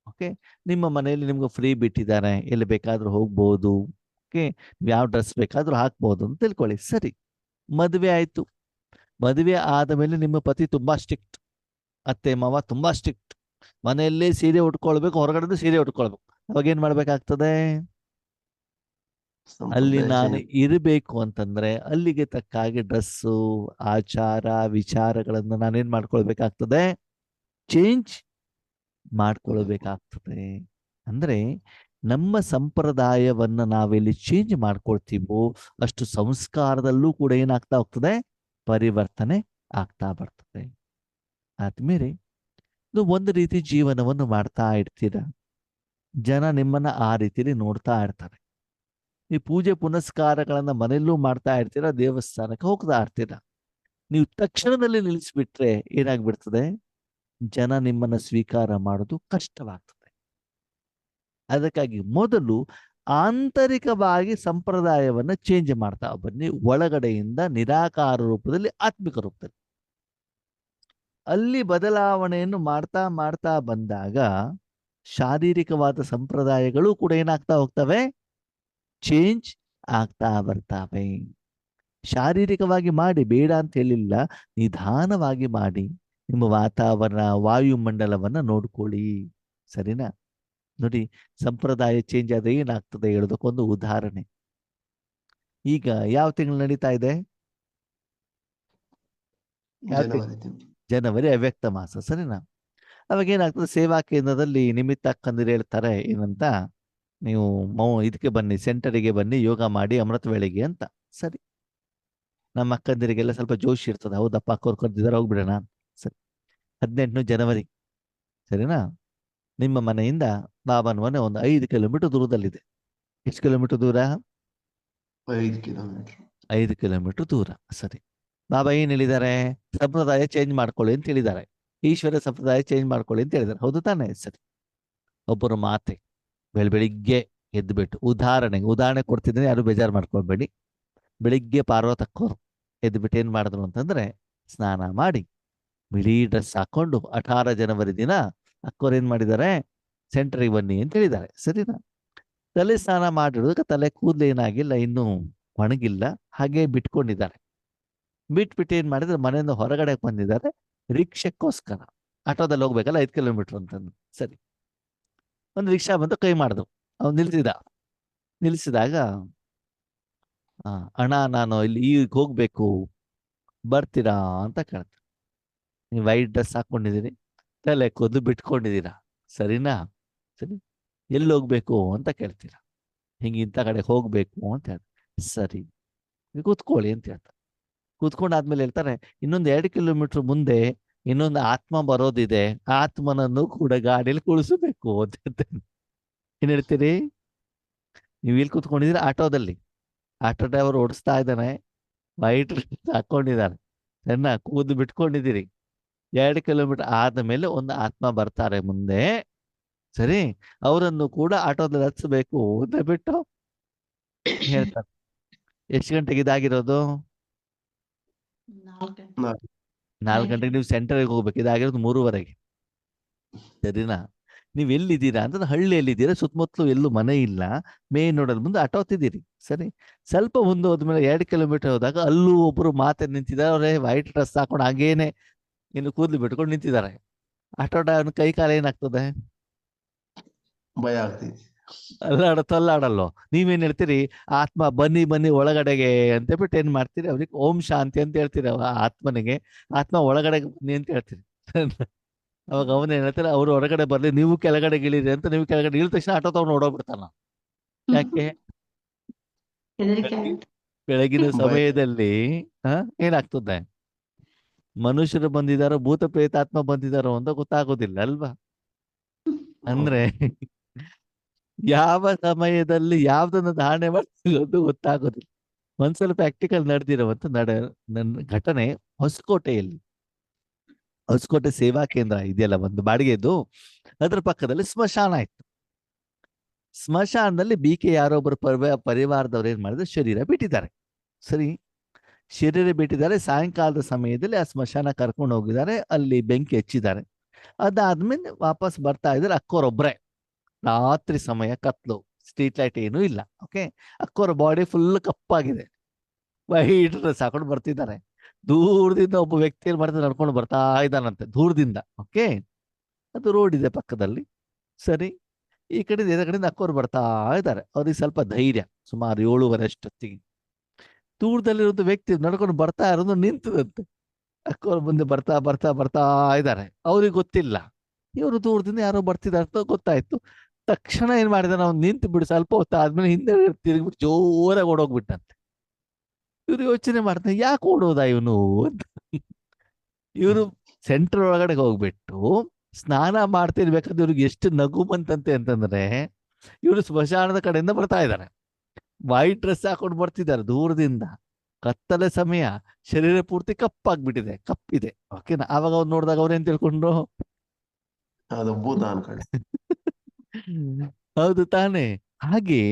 Speaker 1: ಓಕೆ. ನಿಮ್ಮ ಮನೆಯಲ್ಲಿ ನಿಮ್ಗೆ ಫ್ರೀ ಬಿಟ್ಟಿದ್ದಾರೆ, ಎಲ್ಲಿ ಬೇಕಾದ್ರೂ ಹೋಗ್ಬೋದು. ಓಕೆ. ಯಾವ ಡ್ರೆಸ್ ಬೇಕಾದ್ರೂ ಹಾಕ್ಬೋದು ಅಂತ ತಿಳ್ಕೊಳ್ಳಿ. ಸರಿ. ಮದುವೆ ಆಯ್ತು. ಮದುವೆ ಆದ ಮೇಲೆ ನಿಮ್ಮ ಪತಿ ತುಂಬಾ ಸ್ಟ್ರಿಕ್ಟ್, ಅತ್ತೆ ಮಾವ ತುಂಬಾ ಸ್ಟ್ರಿಕ್ಟ್. ಮನೆಯಲ್ಲೇ ಸೀರೆ ಉಟ್ಕೊಳ್ಬೇಕು, ಹೊರಗಡೆ ಸೀರೆ ಉಟ್ಕೊಳ್ಬೇಕು. ಅವಾಗ ಏನ್ ಮಾಡ್ಬೇಕಾಗ್ತದೆ? ಅಲ್ಲಿ
Speaker 2: ಸಂಪ್ರದಾಯ
Speaker 1: ನಾನು
Speaker 2: change.
Speaker 1: ಇರಬೇಕು ಅಂತಂದ್ರೆ ಅಲ್ಲಿಗೆ ತಕ್ಕ ಹಾಗೆ ಡ್ರೆಸ್ಸು, ಆಚಾರ, ವಿಚಾರಗಳನ್ನು ನಾನೇನ್ ಮಾಡ್ಕೊಳ್ಬೇಕಾಗ್ತದೆ? ಚೇಂಜ್ ಮಾಡ್ಕೊಳ್ಬೇಕಾಗ್ತದೆ. ಅಂದ್ರೆ ನಮ್ಮ ಸಂಪ್ರದಾಯವನ್ನ ನಾವೆಲ್ಲಿ ಚೇಂಜ್ ಮಾಡ್ಕೊಳ್ತೀವೋ ಅಷ್ಟು ಸಂಸ್ಕಾರದಲ್ಲೂ ಕೂಡ ಏನಾಗ್ತಾ ಹೋಗ್ತದೆ? ಪರಿವರ್ತನೆ ಆಗ್ತಾ ಬರ್ತದೆ. ಆದ್ಮೇಲೆ ಇದು ಒಂದು ರೀತಿ ಜೀವನವನ್ನು ಮಾಡ್ತಾ ಇರ್ತೀರ. ಜನ ನಿಮ್ಮನ್ನ ಆ ರೀತಿಯಲ್ಲಿ ನೋಡ್ತಾ ಇರ್ತಾರೆ. ನೀವು ಪೂಜೆ ಪುನಸ್ಕಾರಗಳನ್ನ ಮನೆಯಲ್ಲೂ ಮಾಡ್ತಾ ಇರ್ತೀರ, ದೇವಸ್ಥಾನಕ್ಕೆ ಹೋಗ್ತಾ ಇರ್ತೀರ. ನೀವು ತಕ್ಷಣದಲ್ಲಿ ನಿಲ್ಲಿಸ್ಬಿಟ್ರೆ ಏನಾಗ್ಬಿಡ್ತದೆ? ಜನ ನಿಮ್ಮನ್ನ ಸ್ವೀಕಾರ ಮಾಡೋದು ಕಷ್ಟವಾಗ್ತದೆ. ಅದಕ್ಕಾಗಿ ಮೊದಲು ಆಂತರಿಕವಾಗಿ ಸಂಪ್ರದಾಯವನ್ನ ಚೇಂಜ್ ಮಾಡ್ತಾ ಬನ್ನಿ, ಒಳಗಡೆಯಿಂದ ನಿರಾಕಾರ ರೂಪದಲ್ಲಿ, ಆತ್ಮಿಕ ರೂಪದಲ್ಲಿ. ಅಲ್ಲಿ ಬದಲಾವಣೆಯನ್ನು ಮಾಡ್ತಾ ಮಾಡ್ತಾ ಬಂದಾಗ ಶಾರೀರಿಕವಾದ ಸಂಪ್ರದಾಯಗಳು ಕೂಡ ಏನಾಗ್ತಾ ಹೋಗ್ತವೆ? ಚೇಂಜ್ ಆಗ್ತಾ ಬರ್ತವೆ. ಶಾರೀರಿಕವಾಗಿ ಮಾಡಿ, ಬೇಡ ಅಂತ ಹೇಳಿಲ್ಲ, ನಿಧಾನವಾಗಿ ಮಾಡಿ. ನಿಮ್ಮ ವಾತಾವರಣ, ವಾಯುಮಂಡಲವನ್ನ ನೋಡ್ಕೊಳ್ಳಿ. ಸರಿನಾ? ನೋಡಿ, ಸಂಪ್ರದಾಯ ಚೇಂಜ್ ಆದ್ರೆ ಏನಾಗ್ತದೆ ಹೇಳೋದಕ್ಕೊಂದು ಉದಾಹರಣೆ. ಈಗ ಯಾವ ತಿಂಗಳು ನಡೀತಾ ಇದೆ? ಯಾವ
Speaker 2: ಜನವರಿ ತಿಂಗಳು.
Speaker 1: ಜನವರಿ ಅವ್ಯಕ್ತ ಮಾಸ, ಸರಿನಾ? ಅವಾಗ ಏನಾಗ್ತದೆ, ಸೇವಾ ಕೇಂದ್ರದಲ್ಲಿ ನಿಮಿತ್ತ ಅಕ್ಕಂದಿರು ಹೇಳ್ತಾರೆ ಏನಂತ, ನೀವು ಇದಕ್ಕೆ ಬನ್ನಿ, ಸೆಂಟರಿಗೆ ಬನ್ನಿ, ಯೋಗ ಮಾಡಿ ಅಮೃತ ವೇಳೆಗೆ ಅಂತ. ಸರಿ, ನಮ್ಮ ಅಕ್ಕಂದಿರಿಗೆಲ್ಲ ಸ್ವಲ್ಪ ಜೋಶ್ ಇರ್ತದೆ, ಹೌದಪ್ಪ ಅಕ್ಕವ್ರು ಕರೆದಿದ್ದಾರೆ ಹೋಗ್ಬಿಡೋಣ. ಸರಿ, 18 ಜನವರಿ, ಸರಿನಾ? ನಿಮ್ಮ ಮನೆಯಿಂದ ಬಾಬಾನ ಮನೆ ಒಂದು 5 ಕಿಲೋಮೀಟರ್ ದೂರದಲ್ಲಿದೆ. ಎಷ್ಟು ಕಿಲೋಮೀಟರ್ ದೂರ?
Speaker 2: 5 ಕಿಲೋಮೀಟರ್.
Speaker 1: 5 ಕಿಲೋಮೀಟರ್ ದೂರ. ಸರಿ, ಬಾಬಾ ಏನ್ ಹೇಳಿದ್ದಾರೆ? ಸಂಪ್ರದಾಯ ಚೇಂಜ್ ಮಾಡ್ಕೊಳ್ಳಿ ಅಂತ ಹೇಳಿದ್ದಾರೆ. ಈಶ್ವರ ಸಂಪ್ರದಾಯ ಚೇಂಜ್ ಮಾಡ್ಕೊಳ್ಳಿ ಅಂತ ಹೇಳಿದ್ದಾರೆ, ಹೌದು ತಾನೇ? ಸರಿ, ಒಬ್ಬರು ಮಾತೆ ಬೆಳಿಗ್ಗೆ ಎದ್ದುಬಿಟ್ಟು, ಉದಾಹರಣೆ ಕೊಡ್ತಿದ್ದೀನಿ, ಯಾರು ಬೇಜಾರು ಮಾಡ್ಕೊಳ್ಬೇಡಿ. ಬೆಳಿಗ್ಗೆ ಪಾರ್ವತಕ್ಕವರು ಎದ್ದುಬಿಟ್ಟು ಏನ್ ಮಾಡಿದ್ರು ಅಂತಂದ್ರೆ, ಸ್ನಾನ ಮಾಡಿ ಬಿಳಿ ಡ್ರೆಸ್ ಹಾಕೊಂಡು 18 ಜನವರಿ ದಿನ ಅಕ್ಕೋರು ಏನ್ ಮಾಡಿದ್ದಾರೆ, ಸೆಂಟರಿಗೆ ಬನ್ನಿ ಅಂತ ಹೇಳಿದ್ದಾರೆ, ಸರಿನಾ? ತಲೆ ಸ್ನಾನ ಮಾಡಿರೋದಕ್ಕೆ ತಲೆ ಕೂದಲು ಏನಾಗಿಲ್ಲ, ಇನ್ನೂ ಒಣಗಿಲ್ಲ, ಹಾಗೆ ಬಿಟ್ಕೊಂಡಿದ್ದಾರೆ. ಬಿಟ್ಬಿಟ್ಟು ಏನ್ ಮಾಡಿದ್ರೆ ಮನೆಯಿಂದ ಹೊರಗಡೆ ಬಂದಿದ್ದಾರೆ, ರಿಕ್ಷಕ್ಕೋಸ್ಕರ. ಆಟೋದಲ್ಲಿ ಹೋಗ್ಬೇಕಲ್ಲ 5 ಕಿಲೋಮೀಟರ್ ಅಂತಂದು. ಸರಿ, ಒಂದು ರಿಕ್ಷಾ ಬಂದು ಕೈ ಮಾಡಿದ್ರು, ಅವ್ನು ನಿಲ್ಸಿದಾಗ ಅಣ್ಣ ನಾನು ಇಲ್ಲಿ ಈಗ ಹೋಗ್ಬೇಕು, ಬರ್ತೀರಾ ಅಂತ ಕೇಳ್ತಾರೆ. ನೀವು ವೈಟ್ ಡ್ರೆಸ್ ಹಾಕೊಂಡಿದ್ದೀರಿ, ತಲೆ ಕೂದಲು ಬಿಟ್ಕೊಂಡಿದ್ದೀರಾ, ಸರಿನಾ? ಸರಿ, ಎಲ್ಲಿ ಹೋಗ್ಬೇಕು ಅಂತ ಕೇಳ್ತೀರಾ. ಹಿಂಗೆ ಇಂಥ ಕಡೆ ಹೋಗ್ಬೇಕು ಅಂತ ಹೇಳ್ತಾರೆ. ಸರಿ, ಕೂತ್ಕೊಳ್ಳಿ ಅಂತ ಹೇಳ್ತಾರೆ. ಕೂತ್ಕೊಂಡಾದ್ಮೇಲೆ ಹೇಳ್ತಾರೆ, ಇನ್ನೊಂದು 2 ಕಿಲೋಮೀಟರ್ ಮುಂದೆ ಇನ್ನೊಂದು ಆತ್ಮ ಬರೋದಿದೆ, ಆತ್ಮನನ್ನು ಕೂಡ ಗಾಡಿಯಲ್ಲಿ ಕುಳಿಸಬೇಕು ಅಂತ ಹೇಳ್ತೇನೆ. ಏನ್ ಹೇಳ್ತೀರಿ? ನೀವು ಇಲ್ಲಿ ಕೂತ್ಕೊಂಡಿದ್ದೀರಿ ಆಟೋದಲ್ಲಿ, ಆಟೋ ಡ್ರೈವರ್ ಓಡಿಸ್ತಾ ಇದ್ದಾನೆ, ವೈಟ್ ಹಾಕೊಂಡಿದ್ದಾರೆ, ಸಣ್ಣ ಕೂದು ಬಿಟ್ಕೊಂಡಿದ್ದೀರಿ. 2 ಕಿಲೋಮೀಟರ್ ಆದ ಮೇಲೆ ಒಂದು ಆತ್ಮ ಬರ್ತಾರೆ ಮುಂದೆ, ಸರಿ, ಅವರನ್ನು ಕೂಡ ಆಟೋದಲ್ಲಿ ಹತ್ಸ್ಬೇಕು ಅಂತ ಬಿಟ್ಟು ಹೇಳ್ತಾರೆ. ಎಷ್ಟು ಗಂಟೆಗೆ ಇದಾಗಿರೋದು? 4 ಗಂಟೆಗೆ ನೀವು ಸೆಂಟರ್ಗೆ ಹೋಗ್ಬೇಕು, ಇದಾಗಿರೋದು 3:30. ಸರಿನಾ? ನೀವು ಎಲ್ಲಿದ್ದೀರಾ ಅಂತಂದ್ರೆ ಹಳ್ಳಿಯಲ್ಲಿದ್ದೀರಾ, ಸುತ್ತಮುತ್ತಲು ಎಲ್ಲೂ ಮನೆ ಇಲ್ಲ, ಮೇನ್ ರೋಡಲ್ಲಿ ಮುಂದೆ ಆಟೋ ಹತ್ತಿದ್ದೀರಿ. ಸರಿ, ಸ್ವಲ್ಪ ಮುಂದೆ ಹೋದ್ಮೇಲೆ 2 ಕಿಲೋಮೀಟರ್ ಹೋದಾಗ ಅಲ್ಲೂ ಒಬ್ರು ಮಾತೆ ನಿಂತಿದ್ದಾರೆ, ಅವರೇ ವೈಟ್ ಡ್ರೆಸ್ ಹಾಕೊಂಡು ಹಾಗೇನೆ ಇನ್ನು ಕೂದಲು ಬಿಟ್ಕೊಂಡು ನಿಂತಿದ್ದಾರೆ. ಆಟೋ ಡ್ರೈವರ್ ಕೈ ಕಾಲ ಏನಾಗ್ತದೆ?
Speaker 2: ಭಯ ಆಗ್ತೈತಿ.
Speaker 1: ಅಲ್ಲಾಡಲ್ಲೋ. ನೀವೇನ್ ಹೇಳ್ತೀರಿ? ಆತ್ಮ ಬನ್ನಿ ಬನ್ನಿ ಒಳಗಡೆಗೆ ಅಂತ ಬಿಟ್ಟು ಏನ್ ಮಾಡ್ತೀರಿ, ಅವ್ರಿಗೆ ಓಂ ಶಾಂತಿ ಅಂತ ಹೇಳ್ತೀರಿ. ಆತ್ಮನಿಗೆ ಆತ್ಮ ಒಳಗಡೆ ಬನ್ನಿ ಅಂತ ಹೇಳ್ತೀರಿ. ಅವಾಗ ಅವನೇನ್ ಹೇಳ್ತಾರೆ, ಅವ್ರು ಹೊರಗಡೆ ಬರ್ಲಿ, ನೀವು ಕೆಳಗಡೆ ಇಳಿರಿ ಅಂತ. ನೀವು ಕೆಳಗಡೆ ಇಳಿದ ತಕ್ಷಣ ಆಟೋ ತಗೊಂಡು ಓಡೋಗ್ಬಿಡ್ತಾನ. ಯಾಕೆ? ಬೆಳಗಿನ ಸಮಯದಲ್ಲಿ ಏನಾಗ್ತದೆ, ಮನುಷ್ಯರು ಬಂದಿದಾರೋ ಭೂತ ಪ್ರೇತಾತ್ಮ ಬಂದಿದಾರೋ ಅಂತ ಗೊತ್ತಾಗೋದಿಲ್ಲ ಅಲ್ವಾ? ಅಂದ್ರೆ ಯಾವ ಸಮಯದಲ್ಲಿ ಯಾವ್ದನ್ನ ಧಾರಣೆ ಮಾಡ್ತಿರೋದು ಗೊತ್ತಾಗೋದಿಲ್ಲ. ಒಂದ್ಸಲ ಪ್ರಾಕ್ಟಿಕಲ್ ನಡೆದಿರುವಂತ ನನ್ನ ಘಟನೆ ಹೊಸಕೋಟೆಯಲ್ಲಿ. ಹೊಸಕೋಟೆ ಸೇವಾ ಕೇಂದ್ರ ಇದೆಯಲ್ಲ, ಒಂದು ಬಾಡಿಗೆದು, ಅದ್ರ ಪಕ್ಕದಲ್ಲಿ ಸ್ಮಶಾನ ಇತ್ತು. ಸ್ಮಶಾನದಲ್ಲಿ BK ಯಾರೊಬ್ಬರು ಪರಿವಾರದವ್ರು ಏನ್ ಮಾಡಿದ್ರೆ, ಶರೀರ ಬಿಟ್ಟಿದ್ದಾರೆ. ಸರಿ, ಶರೀರ ಬಿಟ್ಟಿದ್ದಾರೆ. ಸಾಯಂಕಾಲದ ಸಮಯದಲ್ಲಿ ಆ ಸ್ಮಶಾನ ಕರ್ಕೊಂಡು ಹೋಗಿದ್ದಾರೆ, ಅಲ್ಲಿ ಬೆಂಕಿ ಹಚ್ಚಿದ್ದಾರೆ. ಅದಾದ್ಮೇಲೆ ವಾಪಸ್ ಬರ್ತಾ ಇದ್ದಾರೆ. ಅಕ್ಕೋರೊಬ್ರೆ, ರಾತ್ರಿ ಸಮಯ, ಕತ್ಲು, ಸ್ಟ್ರೀಟ್ ಲೈಟ್ ಏನೂ ಇಲ್ಲ. ಓಕೆ, ಅಕ್ಕೋರ ಬಾಡಿ ಫುಲ್ ಕಪ್ಪಾಗಿದೆ, ವೈಟ್ ಡ್ರೆಸ್ ಹಾಕೊಂಡು ಬರ್ತಿದ್ದಾರೆ. ದೂರದಿಂದ ಒಬ್ಬ ವ್ಯಕ್ತಿ ಏನ್ ಮಾಡ್ತಾರೆ, ನಡ್ಕೊಂಡು ಬರ್ತಾ ಇದ್ದಾನಂತೆ ದೂರದಿಂದ. ಓಕೆ, ಅದು ರೋಡ್ ಇದೆ ಪಕ್ಕದಲ್ಲಿ. ಸರಿ, ಈ ಕಡೆಯಿಂದ ಅಕ್ಕೋರು ಬರ್ತಾ ಇದ್ದಾರೆ. ಅವ್ರಿಗೆ ಸ್ವಲ್ಪ ಧೈರ್ಯ, ಸುಮಾರು 7:30 ಅಷ್ಟೊತ್ತಿಗೆ. ದೂರದಲ್ಲಿರೋದು ವ್ಯಕ್ತಿ ನಡ್ಕೊಂಡು ಬರ್ತಾ ಇರೋದು ನಿಂತದಂತೆ. ಅಕ್ಕೋರು ಮುಂದೆ ಬರ್ತಾ ಬರ್ತಾ ಬರ್ತಾ ಇದ್ದಾರೆ. ಅವ್ರಿಗೆ ಗೊತ್ತಿಲ್ಲ, ಇವರು ದೂರದಿಂದ ಯಾರೋ ಬರ್ತಿದ್ದಾರೆ ಅಂತ ಗೊತ್ತಾಯ್ತು. ತಕ್ಷಣ ಏನ್ ಮಾಡಿದ, ನಾವು ನಿಂತು ಬಿಡು, ಸ್ವಲ್ಪ ಹೊತ್ತು ಆದ್ಮೇಲೆ ಹಿಂದೆ ತಿರುಗಿಬಿಟ್ಟು ಜೋರಾಗಿ ಓಡೋಗ್ಬಿಟ್ಟಂತೆ. ಇವ್ರು ಯೋಚನೆ ಮಾಡ್ತಾರೆ, ಯಾಕೆ ಓಡೋದ ಇವನು ಅಂತ. ಇವರು ಸೆಂಟರ್ ಒಳಗಡೆ ಹೋಗ್ಬಿಟ್ಟು ಸ್ನಾನ ಮಾಡ್ತಿರ್ಬೇಕಾದ್ರೆ ಇವ್ರಿಗೆ ಎಷ್ಟು ನಗು ಬಂತಂತೆ ಅಂತಂದ್ರೆ, ಇವರು ಸ್ಮಶಾನದ ಕಡೆಯಿಂದ ಬರ್ತಾ ಇದ್ದಾರೆ, ವೈಟ್ ಡ್ರೆಸ್ ಹಾಕೊಂಡು ಬರ್ತಿದ್ದಾರೆ ದೂರದಿಂದ. ಕತ್ತಲೆ ಸಮಯ, ಶರೀರ ಪೂರ್ತಿ ಕಪ್ಪಾಗ್ಬಿಟ್ಟಿದೆ, ಕಪ್ಪಿದೆ. ಓಕೆನಾ? ಆವಾಗ ಅವ್ರು ನೋಡಿದಾಗ ಅವ್ರೇನ್ ತಿಳ್ಕೊಂಡ್ರು,
Speaker 2: ಅದು ಭೂತ ಅನ್ಕೊಳ್ಳಿ.
Speaker 1: ಹೌದು ತಾನೇ? ಹಾಗೆ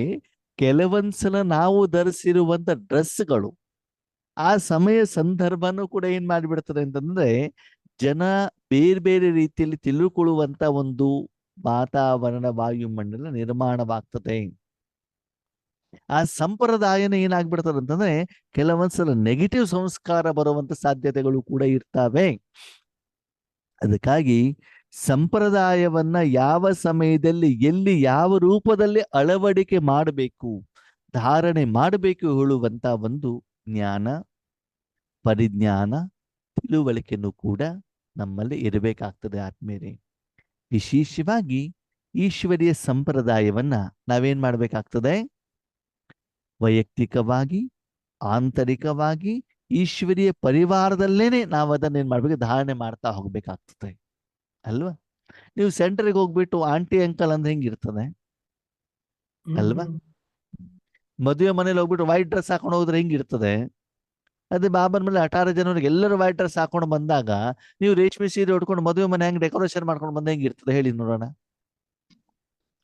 Speaker 1: ಕೆಲವೊಂದ್ಸಲ ನಾವು ಧರಿಸಿರುವಂತ ಡ್ರೆಸ್ಗಳು ಆ ಸಮಯ ಸಂದರ್ಭನೂ ಕೂಡ ಏನ್ ಮಾಡಿಬಿಡ್ತದೆ ಅಂತಂದ್ರೆ, ಜನ ಬೇರೆ ಬೇರೆ ರೀತಿಯಲ್ಲಿ ತಿಳ್ಕೊಳ್ಳುವಂತ ಒಂದು ವಾತಾವರಣ, ವಾಯುಮಂಡಲ ನಿರ್ಮಾಣವಾಗ್ತದೆ. ಆ ಸಂಪ್ರದಾಯನ ಏನಾಗ್ಬಿಡ್ತದೆ ಅಂತಂದ್ರೆ, ಕೆಲವೊಂದ್ಸಲ ನೆಗೆಟಿವ್ ಸಂಸ್ಕಾರ ಬರುವಂತ ಸಾಧ್ಯತೆಗಳು ಕೂಡ ಇರ್ತವೆ. ಅದಕ್ಕಾಗಿ ಸಂಪ್ರದಾಯವನ್ನ ಯಾವ ಸಮಯದಲ್ಲಿ, ಎಲ್ಲಿ, ಯಾವ ರೂಪದಲ್ಲಿ ಅಳವಡಿಕೆ ಮಾಡಬೇಕು, ಧಾರಣೆ ಮಾಡಬೇಕು ಹೇಳುವಂತ ಒಂದು ಜ್ಞಾನ, ಪರಿಜ್ಞಾನ, ತಿಳುವಳಿಕೆಯನ್ನು ಕೂಡ ನಮ್ಮಲ್ಲಿ ಇರಬೇಕಾಗ್ತದೆ ಆತ್ಮೀಯರೇ. ವಿಶೇಷವಾಗಿ ಈಶ್ವರೀಯ ಸಂಪ್ರದಾಯವನ್ನ ನಾವೇನ್ ಮಾಡ್ಬೇಕಾಗ್ತದೆ? ವೈಯಕ್ತಿಕವಾಗಿ, ಆಂತರಿಕವಾಗಿ, ಈಶ್ವರೀಯ ಪರಿವಾರದಲ್ಲೇನೆ ನಾವು ಅದನ್ನ ಏನ್ ಮಾಡ್ಬೇಕು? ಧಾರಣೆ ಮಾಡ್ತಾ ಹೋಗ್ಬೇಕಾಗ್ತದೆ ಅಲ್ವಾ? ನೀವು ಸೆಂಟರ್ಗೆ ಹೋಗ್ಬಿಟ್ಟು ಆಂಟಿ ಅಂಕಲ್ ಅಂದ್ರೆ ಹೆಂಗಿರ್ತದೆ ಅಲ್ವಾ? ಮದುವೆ ಮನೇಲಿ ಹೋಗ್ಬಿಟ್ಟು ವೈಟ್ ಡ್ರೆಸ್ ಹಾಕೊಂಡು ಹೋದ್ರೆ ಹೆಂಗಿರ್ತದೆ? ಅದೇ ಬಾಬನ ಮೇಲೆ 18 ಜನರಿಗೆ ಎಲ್ಲರೂ ವೈಟ್ ಡ್ರೆಸ್ ಹಾಕೊಂಡು ಬಂದಾಗ ನೀವು ರೇಷ್ಮೆ ಸೀರೆ ಉಟ್ಕೊಂಡು ಮದುವೆ ಮನೆ ಹೆಂಗ್ ಡೆಕೋರೇಷನ್ ಮಾಡ್ಕೊಂಡು ಬಂದ ಹೆಂಗಿರ್ತದೆ ಹೇಳಿ ನೋಡೋಣ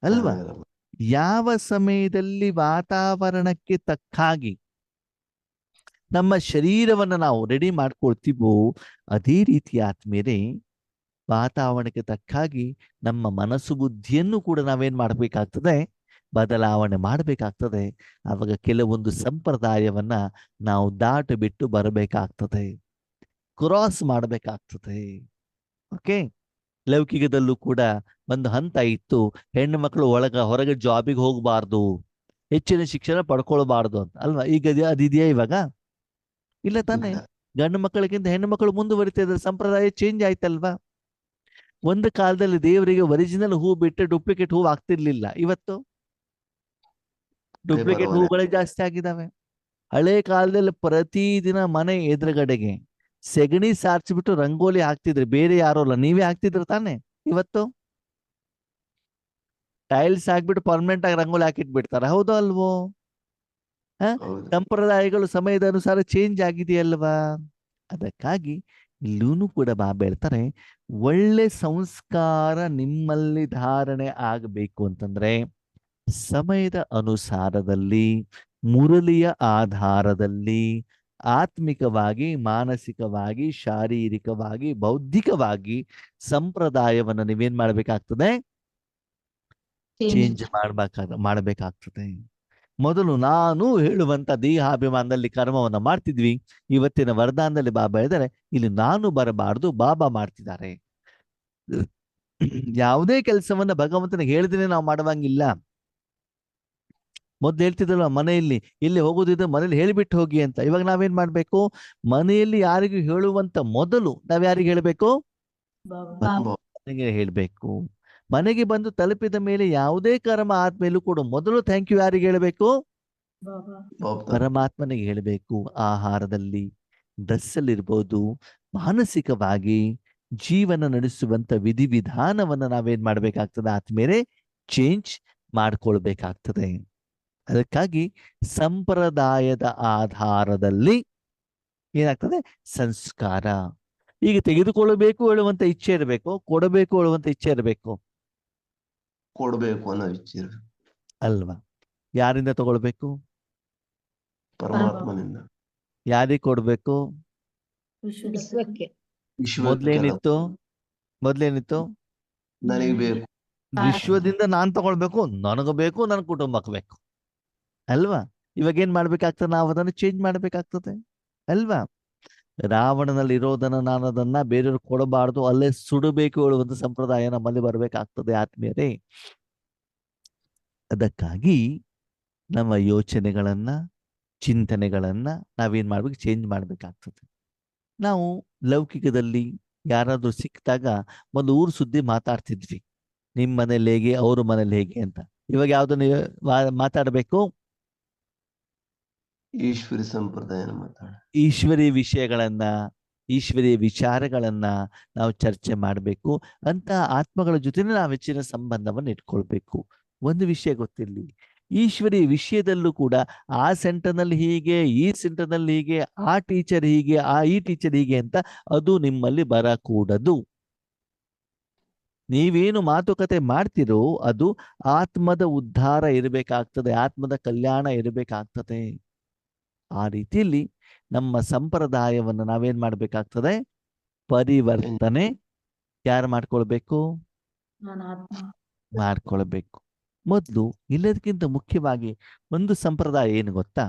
Speaker 1: ಅಲ್ವಾ?
Speaker 2: ಚೆನ್ನಾಗಿರಲ್ಲ.
Speaker 1: ಯಾವ ಸಮಯದಲ್ಲಿ ವಾತಾವರಣಕ್ಕೆ ತಕ್ಕಾಗಿ ನಮ್ಮ ಶರೀರವನ್ನ ನಾವು ರೆಡಿ ಮಾಡ್ಕೊಳ್ತೀವೋ ಅದೇ ರೀತಿ ಆದ್ಮೇಲೆ ವಾತಾವರಣಕ್ಕೆ ತಕ್ಕಾಗಿ ನಮ್ಮ ಮನಸ್ಸು ಬುದ್ಧಿಯನ್ನು ಕೂಡ ನಾವೇನ್ ಮಾಡ್ಬೇಕಾಗ್ತದೆ? ಬದಲಾವಣೆ ಮಾಡಬೇಕಾಗ್ತದೆ. ಆವಾಗ ಕೆಲವೊಂದು ಸಂಪ್ರದಾಯವನ್ನ ನಾವು ದಾಟು ಬಿಟ್ಟು ಬರಬೇಕಾಗ್ತದೆ, ಕ್ರಾಸ್ ಮಾಡಬೇಕಾಗ್ತದೆ. ಓಕೆ, ಲೌಕಿಕದಲ್ಲೂ ಕೂಡ ಒಂದು ಹಂತ ಇತ್ತು, ಹೆಣ್ಣು ಮಕ್ಕಳು ಹೊರಗೆ ಜಾಬಿಗೆ ಹೋಗಬಾರ್ದು, ಹೆಚ್ಚಿನ ಶಿಕ್ಷಣ ಪಡ್ಕೊಳ್ಬಾರ್ದು ಅಂತ ಅಲ್ವಾ? ಈಗ ಅದಿದೆಯಾ ಇವಾಗ? ಇಲ್ಲ ತಾನೆ.
Speaker 2: ಇಲ್ಲ.
Speaker 1: ಗಂಡು ಮಕ್ಕಳಿಗಿಂತ ಹೆಣ್ಣು ಮಕ್ಕಳು ಮುಂದುವರಿತಾ ಇದ್ದಾರೆ, ಸಂಪ್ರದಾಯ ಚೇಂಜ್ ಆಯ್ತಲ್ವಾ? ಒಂದು ಕಾಲದಲ್ಲಿ ದೇವರಿಗೆ ಒರಿಜಿನಲ್ ಹೂ ಬಿಟ್ಟು ಡೂಪ್ಲಿಕೇಟ್ ಹೂ ಆಗ್ತಿರ್ಲಿಲ್ಲ, ಇವತ್ತು ಡೂಪ್ಲಿಕೇಟ್
Speaker 2: ಮನೆ.
Speaker 1: ಹೂಗಳೇ ಜಾಸ್ತಿ ಆಗಿದಾವೆ. ಹಳೆ ಕಾಲದಲ್ಲಿ ಪ್ರತಿದಿನ ಮನೆ ಎದುರುಗಡೆಗೆ ಸೆಗಣಿ ಸಾರಿಸ್ಬಿಟ್ಟು ರಂಗೋಲಿ ಹಾಕ್ತಿದ್ರಿ, ಬೇರೆ ಯಾರೋ ಅಲ್ಲ, ನೀವೇ ಹಾಕ್ತಿದ್ರ ತಾನೆ. ಇವತ್ತು ಟೈಲ್ಸ್ ಹಾಕ್ಬಿಟ್ಟು ಪರ್ಮನೆಂಟ್ ಆಗಿ ರಂಗೋಲಿ ಹಾಕಿಟ್ಬಿಡ್ತಾರ, ಹೌದೋ ಅಲ್ವೋ?
Speaker 2: ಹೌದು.
Speaker 1: ಸಂಪ್ರದಾಯಗಳು ಸಮಯದ ಅನುಸಾರ ಚೇಂಜ್ ಆಗಿದೆಯಲ್ವಾ? ಅದಕ್ಕಾಗಿ ಇಲ್ಲೂ ಕೂಡ ಬಾಬಾ ಹೇಳ್ತಾರೆ, ಒಳ್ಳೆ ಸಂಸ್ಕಾರ ನಿಮ್ಮಲ್ಲಿ ಧಾರಣೆ ಆಗಬೇಕು ಅಂತಂದ್ರೆ ಸಮಯದ ಅನುಸಾರದಲ್ಲಿ, ಮುರಳಿಯ ಆಧಾರದಲ್ಲಿ, ಆತ್ಮಿಕವಾಗಿ, ಮಾನಸಿಕವಾಗಿ, ಶಾರೀರಿಕವಾಗಿ, ಬೌದ್ಧಿಕವಾಗಿ ಸಂಪ್ರದಾಯವನ್ನು ನೀವೇನ್ ಮಾಡ್ಬೇಕಾಗ್ತದೆ? ಚೇಂಜ್ ಮಾಡಬೇಕಾಗ್ತದೆ. ಮೊದಲು ನಾನು ಹೇಳುವಂತ ದೇಹಾಭಿಮಾನದಲ್ಲಿ ಕರ್ಮವನ್ನ ಮಾಡ್ತಿದ್ವಿ, ಇವತ್ತಿನ ವರದಾನದಲ್ಲಿ ಬಾಬಾ ಹೇಳಿದರೆ ಇಲ್ಲಿ ನಾನು ಬರಬಾರ್ದು, ಬಾಬಾ ಮಾಡ್ತಿದ್ದಾರೆ. ಯಾವುದೇ ಕೆಲಸವನ್ನ ಭಗವಂತನಿಗೆ ಹೇಳಿದ್ರೆ ನಾವು ಮಾಡುವಂಗಿಲ್ಲ. ಮೊದ್ಲು ಹೇಳ್ತಿದ್ರಲ್ಲ, ಮನೆಯಲ್ಲಿ ಎಲ್ಲಿ ಹೋಗೋದಿದ್ರೆ ಮನೇಲಿ ಹೇಳಿಬಿಟ್ಟು ಹೋಗಿ ಅಂತ. ಇವಾಗ ನಾವೇನ್ ಮಾಡ್ಬೇಕು? ಮನೆಯಲ್ಲಿ ಯಾರಿಗೂ ಹೇಳುವಂತ ಮೊದಲು ನಾವ್ ಯಾರಿಗೆ ಹೇಳ್ಬೇಕು? ಮನೆಗೆ ಹೇಳ್ಬೇಕು. ಮನೆಗೆ ಬಂದು ತಲುಪಿದ ಮೇಲೆ ಯಾವುದೇ ಕರ್ಮ ಆದ್ಮೇಲೂ ಕೂಡ ಮೊದಲು ಥ್ಯಾಂಕ್ ಯು ಯಾರಿಗೆ ಹೇಳ್ಬೇಕು? ಪರಮಾತ್ಮನಿಗೆ ಹೇಳಬೇಕು. ಆಹಾರದಲ್ಲಿ, ಡ್ರೆಸ್ ಅಲ್ಲಿ ಇರ್ಬೋದು, ಮಾನಸಿಕವಾಗಿ ಜೀವನ ನಡೆಸುವಂತ ವಿಧಿವಿಧಾನವನ್ನ ನಾವೇನ್ ಮಾಡ್ಬೇಕಾಗ್ತದೆ? ಆದ್ಮೇಲೆ ಚೇಂಜ್ ಮಾಡ್ಕೊಳ್ಬೇಕಾಗ್ತದೆ. ಅದಕ್ಕಾಗಿ ಸಂಪ್ರದಾಯದ ಆಧಾರದಲ್ಲಿ ಏನಾಗ್ತದೆ? ಸಂಸ್ಕಾರ. ಈಗ ತೆಗೆದುಕೊಳ್ಳಬೇಕು ಹೇಳುವಂತ ಇಚ್ಛೆ ಇರಬೇಕು, ಕೊಡಬೇಕು ಹೇಳುವಂತ ಇಚ್ಛೆ ಇರಬೇಕು
Speaker 2: ಕೊಡ್ಬೇಕು ಅನ್ನೋ ಇಚ್ಛೆ
Speaker 1: ಅಲ್ವಾ? ಯಾರಿಂದ ತಗೊಳ್ಬೇಕು?
Speaker 2: ಪರಮಾತ್ಮನಿಂದ.
Speaker 1: ಯಾರಿಗೆ ಕೊಡ್ಬೇಕು?
Speaker 3: ವಿಶ್ವಕ್ಕೆ.
Speaker 1: ಮೊದ್ಲೇನಿತ್ತು?
Speaker 2: ನನಗೆ ಬೇಕು.
Speaker 1: ವಿಶ್ವದಿಂದ ನಾನ್ ತಗೊಳ್ಬೇಕು, ನನಗ ಬೇಕು, ನನ್ನ ಕುಟುಂಬಕ್ಕೆ ಬೇಕು ಅಲ್ವಾ? ಇವಾಗ ಏನ್ ಮಾಡ್ಬೇಕಾಗ್ತದೆ? ನಾವು ಅದನ್ನು ಚೇಂಜ್ ಮಾಡ್ಬೇಕಾಗ್ತದೆ ಅಲ್ವಾ? ರಾವಣನಲ್ಲಿ ಇರೋದನ್ನ ನಾನು ಅದನ್ನ ಬೇರೆಯವ್ರು ಕೊಡಬಾರ್ದು, ಅಲ್ಲೇ ಸುಡಬೇಕು ಹೇಳುವಂತ ಸಂಪ್ರದಾಯ ನಮ್ಮಲ್ಲಿ ಬರ್ಬೇಕಾಗ್ತದೆ ಆತ್ಮೀಯರೇ. ಅದಕ್ಕಾಗಿ ನಮ್ಮ ಯೋಚನೆಗಳನ್ನ, ಚಿಂತನೆಗಳನ್ನ ನಾವೇನ್ ಮಾಡ್ಬೇಕು? ಚೇಂಜ್ ಮಾಡ್ಬೇಕಾಗ್ತದೆ. ನಾವು ಲೌಕಿಕದಲ್ಲಿ ಯಾರಾದ್ರೂ ಸಿಕ್ಕಿದಾಗ ಒಂದು ಊರು ಸುದ್ದಿ ಮಾತಾಡ್ತಿದ್ವಿ, ನಿಮ್ ಮನೇಲಿ ಹೇಗೆ, ಅವ್ರ ಮನೇಲಿ ಹೇಗೆ ಅಂತ. ಇವಾಗ ಯಾವ್ದನ್ನ ಮಾತಾಡ್ಬೇಕು?
Speaker 2: ಈಶ್ವರಿ ಸಂಪ್ರದಾಯನ ಮಾತಾಡ,
Speaker 1: ಈಶ್ವರೀಯ ವಿಷಯಗಳನ್ನ, ಈಶ್ವರೀಯ ವಿಚಾರಗಳನ್ನ ನಾವು ಚರ್ಚೆ ಮಾಡಬೇಕು. ಅಂತ ಆತ್ಮಗಳ ಜೊತೆ ನಾವು ಹೆಚ್ಚಿನ ಸಂಬಂಧವನ್ನು ಇಟ್ಕೊಳ್ಬೇಕು. ಒಂದು ವಿಷಯ ಗೊತ್ತಿರಲಿ, ಈಶ್ವರೀಯ ವಿಷಯದಲ್ಲೂ ಕೂಡ ಆ ಸೆಂಟರ್ನಲ್ಲಿ ಹೀಗೆ, ಈ ಸೆಂಟರ್ನಲ್ಲಿ ಹೀಗೆ, ಆ ಟೀಚರ್ ಹೀಗೆ, ಈ ಟೀಚರ್ ಹೀಗೆ ಅಂತ ಅದು ನಿಮ್ಮಲ್ಲಿ ಬರಕೂಡದು. ನೀವೇನು ಮಾತುಕತೆ ಮಾಡ್ತಿರೋ ಅದು ಆತ್ಮದ ಉದ್ಧಾರ ಇರಬೇಕಾಗ್ತದೆ, ಆತ್ಮದ ಕಲ್ಯಾಣ ಇರಬೇಕಾಗ್ತದೆ. ಆ ರೀತಿಯಲ್ಲಿ ನಮ್ಮ ಸಂಪ್ರದಾಯವನ್ನು ನಾವೇನ್ ಮಾಡ್ಬೇಕಾಗ್ತದೆ? ಪರಿವರ್ತನೆ ಯಾರು ಮಾಡ್ಕೊಳ್ಬೇಕು? ಮಾಡ್ಕೊಳ್ಬೇಕು. ಮೊದಲು ಇಲ್ಲದಕ್ಕಿಂತ ಮುಖ್ಯವಾಗಿ ಒಂದು ಸಂಪ್ರದಾಯ ಏನು ಗೊತ್ತಾ?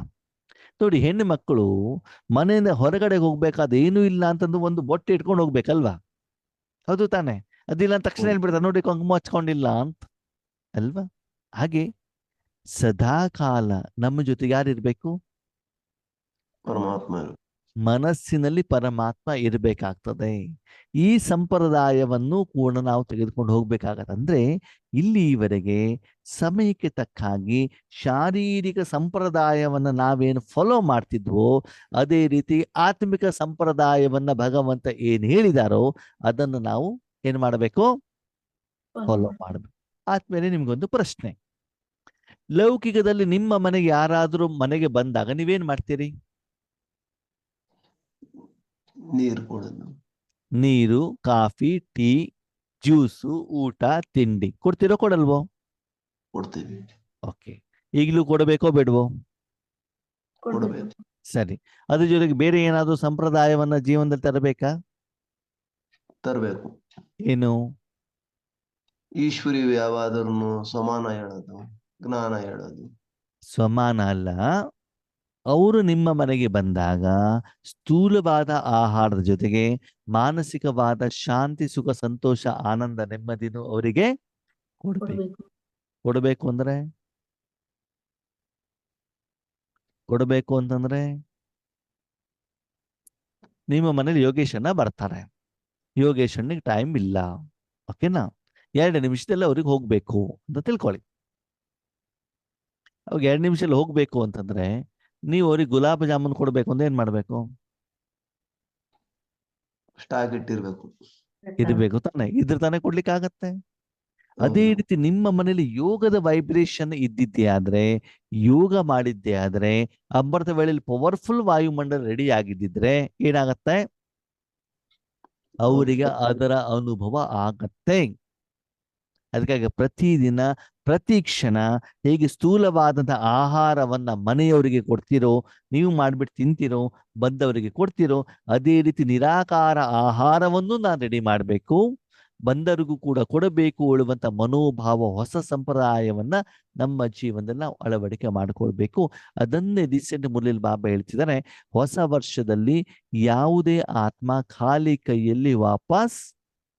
Speaker 1: ನೋಡಿ, ಹೆಣ್ಣು ಮಕ್ಕಳು ಮನೆಯಿಂದ ಹೊರಗಡೆ ಹೋಗ್ಬೇಕಾದ ಏನೂ ಇಲ್ಲ ಅಂತಂದು ಒಂದು ಬೊಟ್ಟೆ ಇಟ್ಕೊಂಡು ಹೋಗ್ಬೇಕಲ್ವಾ? ಹೌದು ತಾನೆ? ಅದಿಲ್ಲ ತಕ್ಷಣ ಹೇಳ್ಬಿಡ್ತಾರೆ, ನೋಡಿ ಕುಂಕುಮ ಹಚ್ಕೊಂಡಿಲ್ಲ ಅಂತ ಅಲ್ವಾ? ಹಾಗೆ ಸದಾ ಕಾಲ ನಮ್ಮ ಜೊತೆಗೆ ಯಾರಿರ್ಬೇಕು?
Speaker 2: ಪರಮಾತ್ಮ ಇರು.
Speaker 1: ಮನಸ್ಸಿನಲ್ಲಿ ಪರಮಾತ್ಮ ಇರಬೇಕಾಗ್ತದೆ. ಈ ಸಂಪ್ರದಾಯವನ್ನು ಕೂಡ ನಾವು ತೆಗೆದುಕೊಂಡು ಹೋಗ್ಬೇಕಾಗತ್ತೆ. ಅಂದ್ರೆ ಇಲ್ಲಿವರೆಗೆ ಸಮಯಕ್ಕೆ ತಕ್ಕ ಹಾಗೆ ಶಾರೀರಿಕ ಸಂಪ್ರದಾಯವನ್ನ ನಾವೇನು ಫಾಲೋ ಮಾಡ್ತಿದ್ವೋ ಅದೇ ರೀತಿ ಆತ್ಮಿಕ ಸಂಪ್ರದಾಯವನ್ನ ಭಗವಂತ ಏನ್ ಹೇಳಿದಾರೋ ಅದನ್ನು ನಾವು ಏನ್ ಮಾಡಬೇಕು? ಫಾಲೋ ಮಾಡಬೇಕು. ಆದ್ಮೇಲೆ ನಿಮ್ಗೊಂದು ಪ್ರಶ್ನೆ. ಲೌಕಿಕದಲ್ಲಿ ನಿಮ್ಮ ಮನೆಗೆ ಯಾರಾದರೂ ಮನೆಗೆ ಬಂದಾಗ ನೀವೇನ್ ಮಾಡ್ತೀರಿ?
Speaker 2: ನೀರು ಕೊಡೋದು.
Speaker 1: ನೀರು, ಕಾಫಿ, ಟೀ, ಜ್ಯೂಸು, ಊಟ, ತಿಂಡಿ ಕೊಡ್ತೀರೋ ಕೊಡಲ್ವೋ?
Speaker 2: ಕೊಡ್ತೀವಿ.
Speaker 1: ಓಕೆ. ಈಗಲೂ ಕೊಡಬೇಕೋ ಬೇಡವೋ?
Speaker 2: ಕೊಡಬೇಕು.
Speaker 1: ಸರಿ. ಅದ್ರ ಜೊತೆಗೆ ಬೇರೆ ಏನಾದರೂ ಸಂಪ್ರದಾಯವನ್ನ ಜೀವನದಲ್ಲಿ ತರಬೇಕಾ?
Speaker 2: ತರಬೇಕು.
Speaker 1: ಏನು?
Speaker 2: ಈಶ್ವರಿ ಯಾವಾದರೂ ಸಮಾನ ಹೇಳೋದು, ಜ್ಞಾನ ಹೇಳೋದು.
Speaker 1: ಸ್ವಮಾನ ಅಲ್ಲ. ಅವರು ನಿಮ್ಮ ಮನೆಗೆ ಬಂದಾಗ ಸ್ಥೂಲವಾದ ಆಹಾರದ ಜೊತೆಗೆ ಮಾನಸಿಕವಾದ ಶಾಂತಿ, ಸುಖ, ಸಂತೋಷ, ಆನಂದ, ನೆಮ್ಮದಿನೂ ಅವರಿಗೆ ಕೊಡಬೇಕು. ಕೊಡಬೇಕು ಅಂದ್ರೆ ಕೊಡಬೇಕು ಅಂತಂದ್ರೆ ನಿಮ್ಮ ಮನೇಲಿ ಯೋಗೇಶಣ್ಣ ಬರ್ತಾರೆ. ಯೋಗೇಶಣ್ಣಿಗೆ ಟೈಮ್ ಇಲ್ಲ, ಓಕೆನಾ? 2 ನಿಮಿಷದಲ್ಲಿ ಅವ್ರಿಗೆ ಹೋಗ್ಬೇಕು ಅಂತ ತಿಳ್ಕೊಳ್ಳಿ. ಅವಾಗ 2 ನಿಮಿಷದಲ್ಲಿ ಹೋಗ್ಬೇಕು ಅಂತಂದ್ರೆ ನೀವು ಅವ್ರಿಗೆ ಗುಲಾಬ್ ಜಾಮೂನ್ ಕೊಡ್ಬೇಕು ಅಂದ್ರೆ ಏನ್ ಮಾಡ್ಬೇಕು?
Speaker 2: ಸ್ಟಾಕ್ ಇಟ್ಟಿರ್ಬೇಕು.
Speaker 1: ಇರ್ಬೇಕು ತಾನೆ, ಇದ್ರ ತಾನೇ ಕೊಡ್ಲಿಕ್ಕೆ ಆಗತ್ತೆ. ಅದೇ ರೀತಿ ನಿಮ್ಮ ಮನೇಲಿ ಯೋಗದ ವೈಬ್ರೇಷನ್ ಇದ್ದಿದ್ದೇ ಆದ್ರೆ, ಯೋಗ ಮಾಡಿದ್ದೇ ಆದ್ರೆ, ಅಮೃತ ವೇಳೆಯಲ್ಲಿ ಪವರ್ಫುಲ್ ವಾಯುಮಂಡಲ ರೆಡಿ ಆಗಿದ್ದಿದ್ರೆ ಏನಾಗತ್ತೆ? ಅವರಿಗೆ ಅದರ ಅನುಭವ ಆಗತ್ತೆ. ಅದಕ್ಕಾಗಿ ಪ್ರತಿದಿನ ಪ್ರತಿ ಕ್ಷಣ ಹೇಗೆ ಸ್ಥೂಲವಾದಂತಹ ಆಹಾರವನ್ನ ಮನೆಯವರಿಗೆ ಕೊಡ್ತಿರೋ, ನೀವು ಮಾಡ್ಬಿಟ್ಟು ತಿಂತಿರೋ, ಬಂದವರಿಗೆ ಕೊಡ್ತಿರೋ, ಅದೇ ರೀತಿ ನಿರಾಕಾರ ಆಹಾರವನ್ನು ನಾನು ರೆಡಿ ಮಾಡಬೇಕು, ಬಂದವರಿಗೂ ಕೂಡ ಕೊಡಬೇಕು ಹೇಳುವಂತ ಮನೋಭಾವ, ಹೊಸ ಸಂಪ್ರದಾಯವನ್ನ ನಮ್ಮ ಜೀವನದಲ್ಲಿ ನಾವು ಅಳವಡಿಕೆ ಮಾಡಿಕೊಳ್ಬೇಕು. ಅದನ್ನೇ ರೀಸೆಂಟ್ ಮುರಳಿ ಬಾಬಾ ಹೇಳ್ತಿದ್ದಾರೆ, ಹೊಸ ವರ್ಷದಲ್ಲಿ ಯಾವುದೇ ಆತ್ಮ ಖಾಲಿ ಕೈಯಲ್ಲಿ ವಾಪಸ್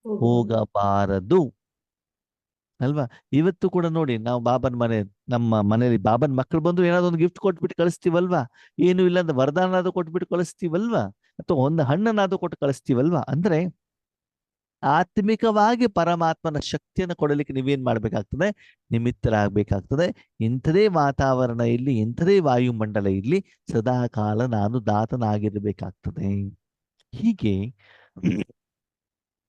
Speaker 1: ಹೋಗಬಾರದು ಅಲ್ವಾ? ಇವತ್ತು ಕೂಡ ನೋಡಿ, ನಾವು ಬಾಬನ್ ನಮ್ಮ ಮನೆಯಲ್ಲಿ ಬಾಬನ್ ಮಕ್ಕಳು ಬಂದು ಏನಾದ್ರು ಒಂದು ಗಿಫ್ಟ್ ಕೊಟ್ಬಿಟ್ಟು ಕಳಿಸ್ತೀವಲ್ವಾ? ಏನು ಇಲ್ಲ ಅಂದ್ರೆ ವರದಾನಾದ್ರು ಕೊಟ್ಬಿಟ್ಟು ಕಳಿಸ್ತೀವಲ್ವಾ? ಅಥವಾ ಒಂದು ಹಣ್ಣನ್ನಾದ್ರೂ ಕೊಟ್ಟು ಕಳಿಸ್ತೀವಲ್ವಾ? ಅಂದ್ರೆ ಆತ್ಮಿಕವಾಗಿ ಪರಮಾತ್ಮನ ಶಕ್ತಿಯನ್ನು ಕೊಡಲಿಕ್ಕೆ ನೀವೇನ್ ಮಾಡ್ಬೇಕಾಗ್ತದೆ? ನಿಮಿತ್ತರಾಗಬೇಕಾಗ್ತದೆ. ಇಂಥದೇ ವಾತಾವರಣ ಇಲ್ಲಿ, ಇಂಥದೇ ವಾಯುಮಂಡಲ ಇಲ್ಲಿ, ಸದಾ ಕಾಲ ನಾನು ದಾತನಾಗಿರ್ಬೇಕಾಗ್ತದೆ. ಹೀಗೆ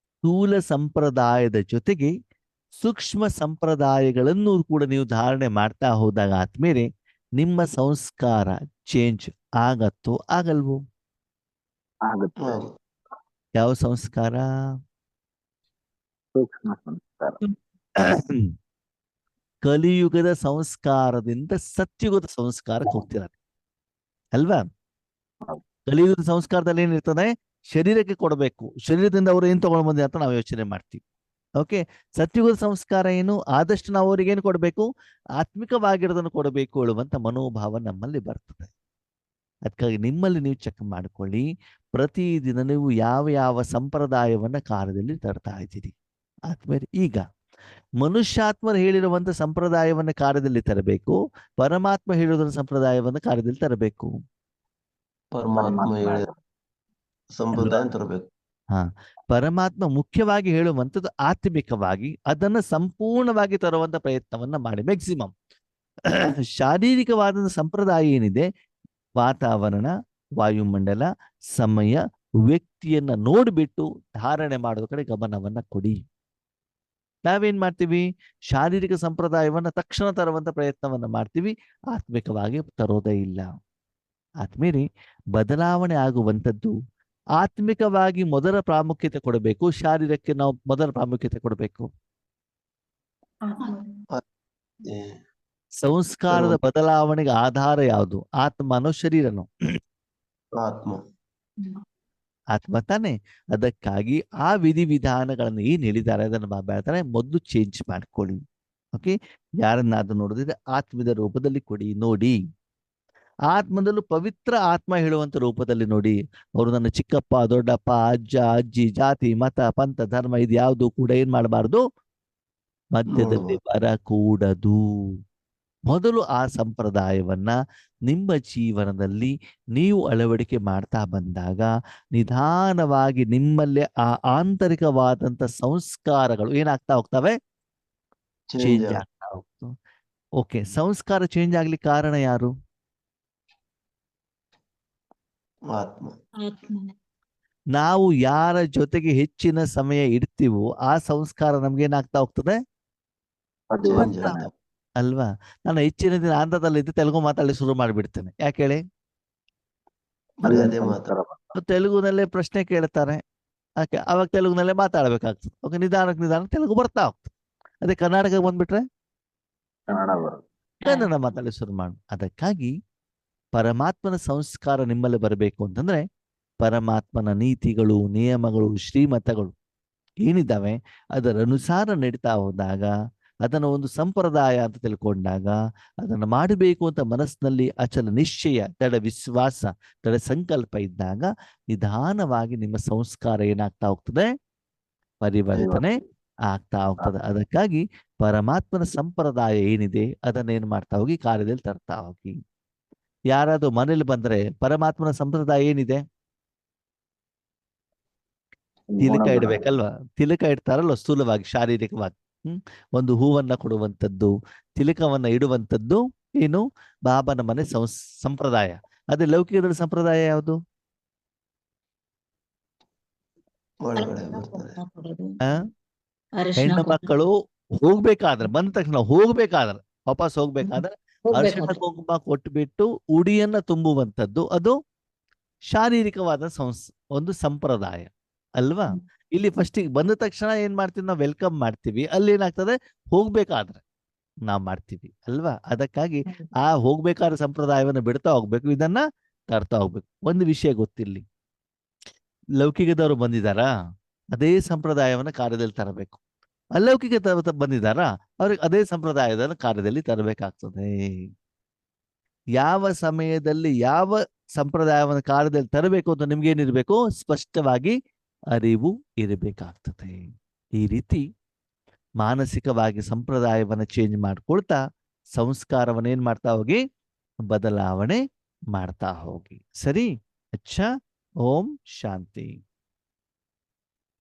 Speaker 1: ಸ್ಥೂಲ ಸಂಪ್ರದಾಯದ ಜೊತೆಗೆ ಸೂಕ್ಷ್ಮ ಸಂಪ್ರದಾಯಗಳನ್ನು ಕೂಡ ನೀವು ಧಾರಣೆ ಮಾಡ್ತಾ ಹೋದಾಗ ಆದ್ಮೇಲೆ ನಿಮ್ಮ ಸಂಸ್ಕಾರ ಚೇಂಜ್ ಆಗತ್ತೋ ಆಗಲ್ವೋ?
Speaker 4: ಆಗುತ್ತೆ.
Speaker 1: ಯಾವ ಸಂಸ್ಕಾರ?
Speaker 4: ಸೂಕ್ಷ್ಮ ಸಂಸ್ಕಾರ.
Speaker 1: ಕಲಿಯುಗದ ಸಂಸ್ಕಾರದಿಂದ ಸತ್ಯುಗದ ಸಂಸ್ಕಾರಕ್ಕೆ ಹೋಗ್ತಿದ್ದಾರೆ ಅಲ್ವಾ? ಕಲಿಯುಗದ ಸಂಸ್ಕಾರದಲ್ಲಿ ಏನಿರ್ತದೆ? ಶರೀರಕ್ಕೆ ಕೊಡಬೇಕು, ಶರೀರದಿಂದ ಅವರು ಏನ್ ತಗೊಂಡು ಬಂದಿದೆ ಅಂತ ನಾವು ಯೋಚನೆ ಮಾಡ್ತೀವಿ. ಓಕೆ. ಸತ್ಯುಗದ ಸಂಸ್ಕಾರ ಏನು? ಆದಷ್ಟು ನಾವು ಅವ್ರಿಗೆ ಏನು ಕೊಡಬೇಕು? ಆತ್ಮಿಕವಾಗಿರೋದನ್ನು ಕೊಡಬೇಕು ಹೇಳುವಂತ ಮನೋಭಾವ ನಮ್ಮಲ್ಲಿ ಬರ್ತದೆ. ಅದಕ್ಕಾಗಿ ನಿಮ್ಮಲ್ಲಿ ನೀವು ಚೆಕ್ ಮಾಡ್ಕೊಳ್ಳಿ, ಪ್ರತಿದಿನ ನೀವು ಯಾವ ಯಾವ ಸಂಪ್ರದಾಯವನ್ನ ಕಾರ್ಯದಲ್ಲಿ ತರ್ತಾ ಇದ್ದೀರಿ. ಆದ್ಮೇಲೆ ಈಗ ಮನುಷ್ಯಾತ್ಮರು ಹೇಳಿರುವಂತ ಸಂಪ್ರದಾಯವನ್ನ ಕಾರ್ಯದಲ್ಲಿ ತರಬೇಕು, ಪರಮಾತ್ಮ ಹೇಳಿರುವ ಸಂಪ್ರದಾಯವನ್ನ ಕಾರ್ಯದಲ್ಲಿ ತರಬೇಕು.
Speaker 2: ಪರಮಾತ್ಮ ಹೇಳಿದ ಸಂಪ್ರದಾಯ ತರಬೇಕು.
Speaker 1: ಪರಮಾತ್ಮ ಮುಖ್ಯವಾಗಿ ಹೇಳುವಂಥದ್ದು ಆತ್ಮಿಕವಾಗಿ ಅದನ್ನ ಸಂಪೂರ್ಣವಾಗಿ ತರುವಂತ ಪ್ರಯತ್ನವನ್ನ ಮಾಡಿ. ಮ್ಯಾಕ್ಸಿಮಮ್ ಶಾರೀರಿಕವಾದ ಸಂಪ್ರದಾಯ ಏನಿದೆ, ವಾತಾವರಣ, ವಾಯುಮಂಡಲ, ಸಮಯ, ವ್ಯಕ್ತಿಯನ್ನ ನೋಡ್ಬಿಟ್ಟು ಧಾರಣೆ ಮಾಡೋದ ಕಡೆ ಗಮನವನ್ನ ಕೊಡಿ. ನಾವೇನ್ ಮಾಡ್ತೀವಿ? ಶಾರೀರಿಕ ಸಂಪ್ರದಾಯವನ್ನ ತಕ್ಷಣ ತರುವಂತ ಪ್ರಯತ್ನವನ್ನ ಮಾಡ್ತೀವಿ, ಆತ್ಮಿಕವಾಗಿ ತರೋದೇ ಇಲ್ಲ. ಆದ್ಮೇಲೆ ಬದಲಾವಣೆ ಆಗುವಂಥದ್ದು ಆತ್ಮಿಕವಾಗಿ ಮೊದಲ ಪ್ರಾಮುಖ್ಯತೆ ಕೊಡಬೇಕು, ಶಾರೀರಕ್ಕೆ ನಾವು ಮೊದಲ ಪ್ರಾಮುಖ್ಯತೆ ಕೊಡಬೇಕು. ಸಂಸ್ಕಾರದ ಬದಲಾವಣೆಗೆ ಆಧಾರ ಯಾವುದು? ಆತ್ಮನೋ ಶರೀರನೋ? ಆತ್ಮ ತಾನೆ. ಅದಕ್ಕಾಗಿ ಆ ವಿಧಿವಿಧಾನಗಳನ್ನು ಏನ್ ಹೇಳಿದ್ದಾರೆ ಅದನ್ನು ಬಾಬಾ ಹೇಳ್ತಾರೆ, ಮೊದಲು ಚೇಂಜ್ ಮಾಡ್ಕೊಳ್ಳಿ. ಓಕೆ. ಯಾರನ್ನಾದ್ರೂ ನೋಡಿದ್ರೆ ಆತ್ಮದ ರೂಪದಲ್ಲಿ ಕೊಡಿ, ನೋಡಿ. ಆತ್ಮದಲ್ಲೂ ಪವಿತ್ರ ಆತ್ಮ ಹೇಳುವಂತ ರೂಪದಲ್ಲಿ ನೋಡಿ. ಅವರು ನನ್ನ ಚಿಕ್ಕಪ್ಪ, ದೊಡ್ಡಪ್ಪ, ಅಜ್ಜ, ಅಜ್ಜಿ, ಜಾತಿ, ಮತ, ಪಂಥ, ಧರ್ಮ ಇದು ಯಾವುದು ಕೂಡ ಏನ್ ಮಾಡಬಾರ್ದು? ಮಧ್ಯದಲ್ಲಿ ಬರಕೂಡದು. ಮೊದಲು ಆ ಸಂಪ್ರದಾಯವನ್ನ ನಿಮ್ಮ ಜೀವನದಲ್ಲಿ ನೀವು ಅಳವಡಿಕೆ ಮಾಡ್ತಾ ಬಂದಾಗ ನಿಧಾನವಾಗಿ ನಿಮ್ಮಲ್ಲಿ ಆ ಆಂತರಿಕವಾದಂಥ ಸಂಸ್ಕಾರಗಳು ಏನಾಗ್ತಾ ಹೋಗ್ತವೆ,
Speaker 2: ಚೇಂಜ್
Speaker 1: ಚೇಂಜ್ ಆಗ್ತಾ ಹೋಗ್ತವೆ. ಓಕೆ, ಸಂಸ್ಕಾರ ಚೇಂಜ್ ಆಗ್ಲಿಕ್ಕೆ ಕಾರಣ ಯಾರು?
Speaker 2: ಆತ್ಮ.
Speaker 3: ಆತ್ಮನೆ.
Speaker 1: ನಾವು ಯಾರ ಜೊತೆಗೆ ಹೆಚ್ಚಿನ ಸಮಯ ಇಡ್ತೀವೋ ಆ ಸಂಸ್ಕಾರ ನಮ್ಗೇನಾಗ್ತಾ ಹೋಗ್ತದೆ
Speaker 2: ಚೇಂಜ್ ಆಗ್ತದೆ.
Speaker 1: ಅಲ್ವಾ? ನಾನು ಹೆಚ್ಚಿನ ದಿನ ಆಂಧ್ರದಲ್ಲಿದ್ದು ತೆಲುಗು ಮಾತಾಡಲಿ ಶುರು ಮಾಡಿಬಿಡ್ತೇನೆ. ಯಾಕೆ ಹೇಳಿ?
Speaker 2: ಬರೀ ಅದೇ ಮಾತು.
Speaker 1: ತೆಲುಗುನಲ್ಲೇ ಪ್ರಶ್ನೆ ಕೇಳ್ತಾರೆ, ಯಾಕೆ ಅವಾಗ ತೆಲುಗುನಲ್ಲೇ ಮಾತಾಡ್ಬೇಕಾಗ್ತದೆ. ಓಕೆ, ನಿಧಾನಕ್ಕೆ ತೆಲುಗು ಬರ್ತಾ ಹೋಗ್ತದೆ. ಅದೇ ಕರ್ನಾಟಕಕ್ಕೆ ಬಂದ್ಬಿಟ್ರೆ
Speaker 4: ಕನ್ನಡ ಬರುತ್ತೆ.
Speaker 1: ಕನ್ನಡ ಮಾತಾಡಲಿ ಶುರು ಮಾಡು. ಅದಕ್ಕಾಗಿ ಪರಮಾತ್ಮನ ಸಂಸ್ಕಾರ ನಿಮ್ಮಲ್ಲಿ ಬರಬೇಕು ಅಂತಂದ್ರೆ ಪರಮಾತ್ಮನ ನೀತಿಗಳು, ನಿಯಮಗಳು, ಶ್ರೀಮತಗಳು ಏನಿದ್ದಾವೆ ಅದರ ಅನುಸಾರ ನಡೀತಾ ಹೋದಾಗ, ಅದನ್ನು ಒಂದು ಸಂಪ್ರದಾಯ ಅಂತ ತಿಳ್ಕೊಂಡಾಗ, ಅದನ್ನು ಮಾಡಬೇಕು ಅಂತ ಮನಸ್ಸಿನಲ್ಲಿ ಅಚಲ ನಿಶ್ಚಯ, ದೃಢ ವಿಶ್ವಾಸ, ದೃಢ ಸಂಕಲ್ಪ ಇದ್ದಾಗ ನಿಧಾನವಾಗಿ ನಿಮ್ಮ ಸಂಸ್ಕಾರ ಏನಾಗ್ತಾ ಹೋಗ್ತದೆ, ಪರಿವರ್ತನೆ ಆಗ್ತಾ ಹೋಗ್ತದೆ. ಅದಕ್ಕಾಗಿ ಪರಮಾತ್ಮನ ಸಂಪ್ರದಾಯ ಏನಿದೆ ಅದನ್ನೇನು ಮಾಡ್ತಾ ಹೋಗಿ ಕಾರ್ಯದಲ್ಲಿ ತರ್ತಾ ಹೋಗಿ. ಯಾರಾದ್ರೂ ಮನೇಲಿ ಬಂದ್ರೆ ಪರಮಾತ್ಮನ ಸಂಪ್ರದಾಯ ಏನಿದೆ? ತಿಲಕ ಇಡ್ಬೇಕಲ್ವಾ? ತಿಲಕ ಇಡ್ತಾರಲ್ವ ಸ್ಥೂಲವಾಗಿ, ಶಾರೀರಿಕವಾಗಿ. ಒಂದು ಹೂವನ್ನ ಕೊಡುವಂಥದ್ದು, ತಿಲಕವನ್ನ ಇಡುವಂಥದ್ದು ಏನು? ಬಾಬನ ಮನೆ ಸಂಪ್ರದಾಯ. ಅದೇ ಲೌಕಿಕದ ಸಂಪ್ರದಾಯ ಯಾವುದು?
Speaker 2: ಒಳಗಡೆ ಬರ್ತದೆ.
Speaker 1: ಹೆಣ್ಣು ಮಕ್ಕಳು ಹೋಗ್ಬೇಕಾದ್ರೆ, ಬಂದ ತಕ್ಷಣ ಹೋಗ್ಬೇಕಾದ್ರೆ, ವಾಪಸ್ ಹೋಗ್ಬೇಕಾದ್ರೆ ಅರಿಶಿಣ ಕುಂಕುಮ ಕೊಟ್ಟುಬಿಟ್ಟು ಉಡಿಯನ್ನ ತುಂಬುವಂಥದ್ದು, ಅದು ಶಾರೀರಿಕವಾದ ಒಂದು ಸಂಪ್ರದಾಯ ಅಲ್ವಾ? ಇಲ್ಲಿ ಫಸ್ಟಿಗೆ ಬಂದ ತಕ್ಷಣ ಏನ್ ಮಾಡ್ತೀವಿ, ನಾವು ವೆಲ್ಕಮ್ ಮಾಡ್ತೀವಿ. ಅಲ್ಲಿ ಏನಾಗ್ತದೆ, ಹೋಗ್ಬೇಕಾದ್ರೆ ನಾವು ಮಾಡ್ತೀವಿ ಅಲ್ವಾ? ಅದಕ್ಕಾಗಿ ಆ ಹೋಗ್ಬೇಕಾದ್ರೆ ಸಂಪ್ರದಾಯವನ್ನು ಬಿಡ್ತಾ ಹೋಗ್ಬೇಕು, ಇದನ್ನ ತರ್ತಾ ಹೋಗ್ಬೇಕು. ಒಂದು ವಿಷಯ ಗೊತ್ತಿರ್ಲಿ, ಲೌಕಿಕದವರು ಬಂದಿದಾರಾ, ಅದೇ ಸಂಪ್ರದಾಯವನ್ನು ಕಾರ್ಯದಲ್ಲಿ ತರಬೇಕು. ಅಲೌಕಿಕ ಬಂದಿದಾರಾ, ಅವ್ರಿಗೆ ಅದೇ ಸಂಪ್ರದಾಯದ ಕಾರ್ಯದಲ್ಲಿ ತರಬೇಕಾಗ್ತದೆ. ಯಾವ ಸಮಯದಲ್ಲಿ ಯಾವ ಸಂಪ್ರದಾಯವನ್ನು ಕಾರ್ಯದಲ್ಲಿ ತರಬೇಕು ಅಂತ ನಿಮ್ಗೇನಿರ್ಬೇಕು, ಸ್ಪಷ್ಟವಾಗಿ ಅರಿವು ಇರಬೇಕಾಗ್ತದೆ. ಈ ರೀತಿ ಮಾನಸಿಕವಾಗಿ ಸಂಪ್ರದಾಯವನ್ನು ಚೇಂಜ್ ಮಾಡ್ಕೊಳ್ತಾ ಸಂಸ್ಕಾರವನ್ನು ಏನ್ ಮಾಡ್ತಾ ಹೋಗಿ, ಬದಲಾವಣೆ ಮಾಡ್ತಾ ಹೋಗಿ. ಸರಿ? ಅಚ್ಚಾ. ಓಂ ಶಾಂತಿ.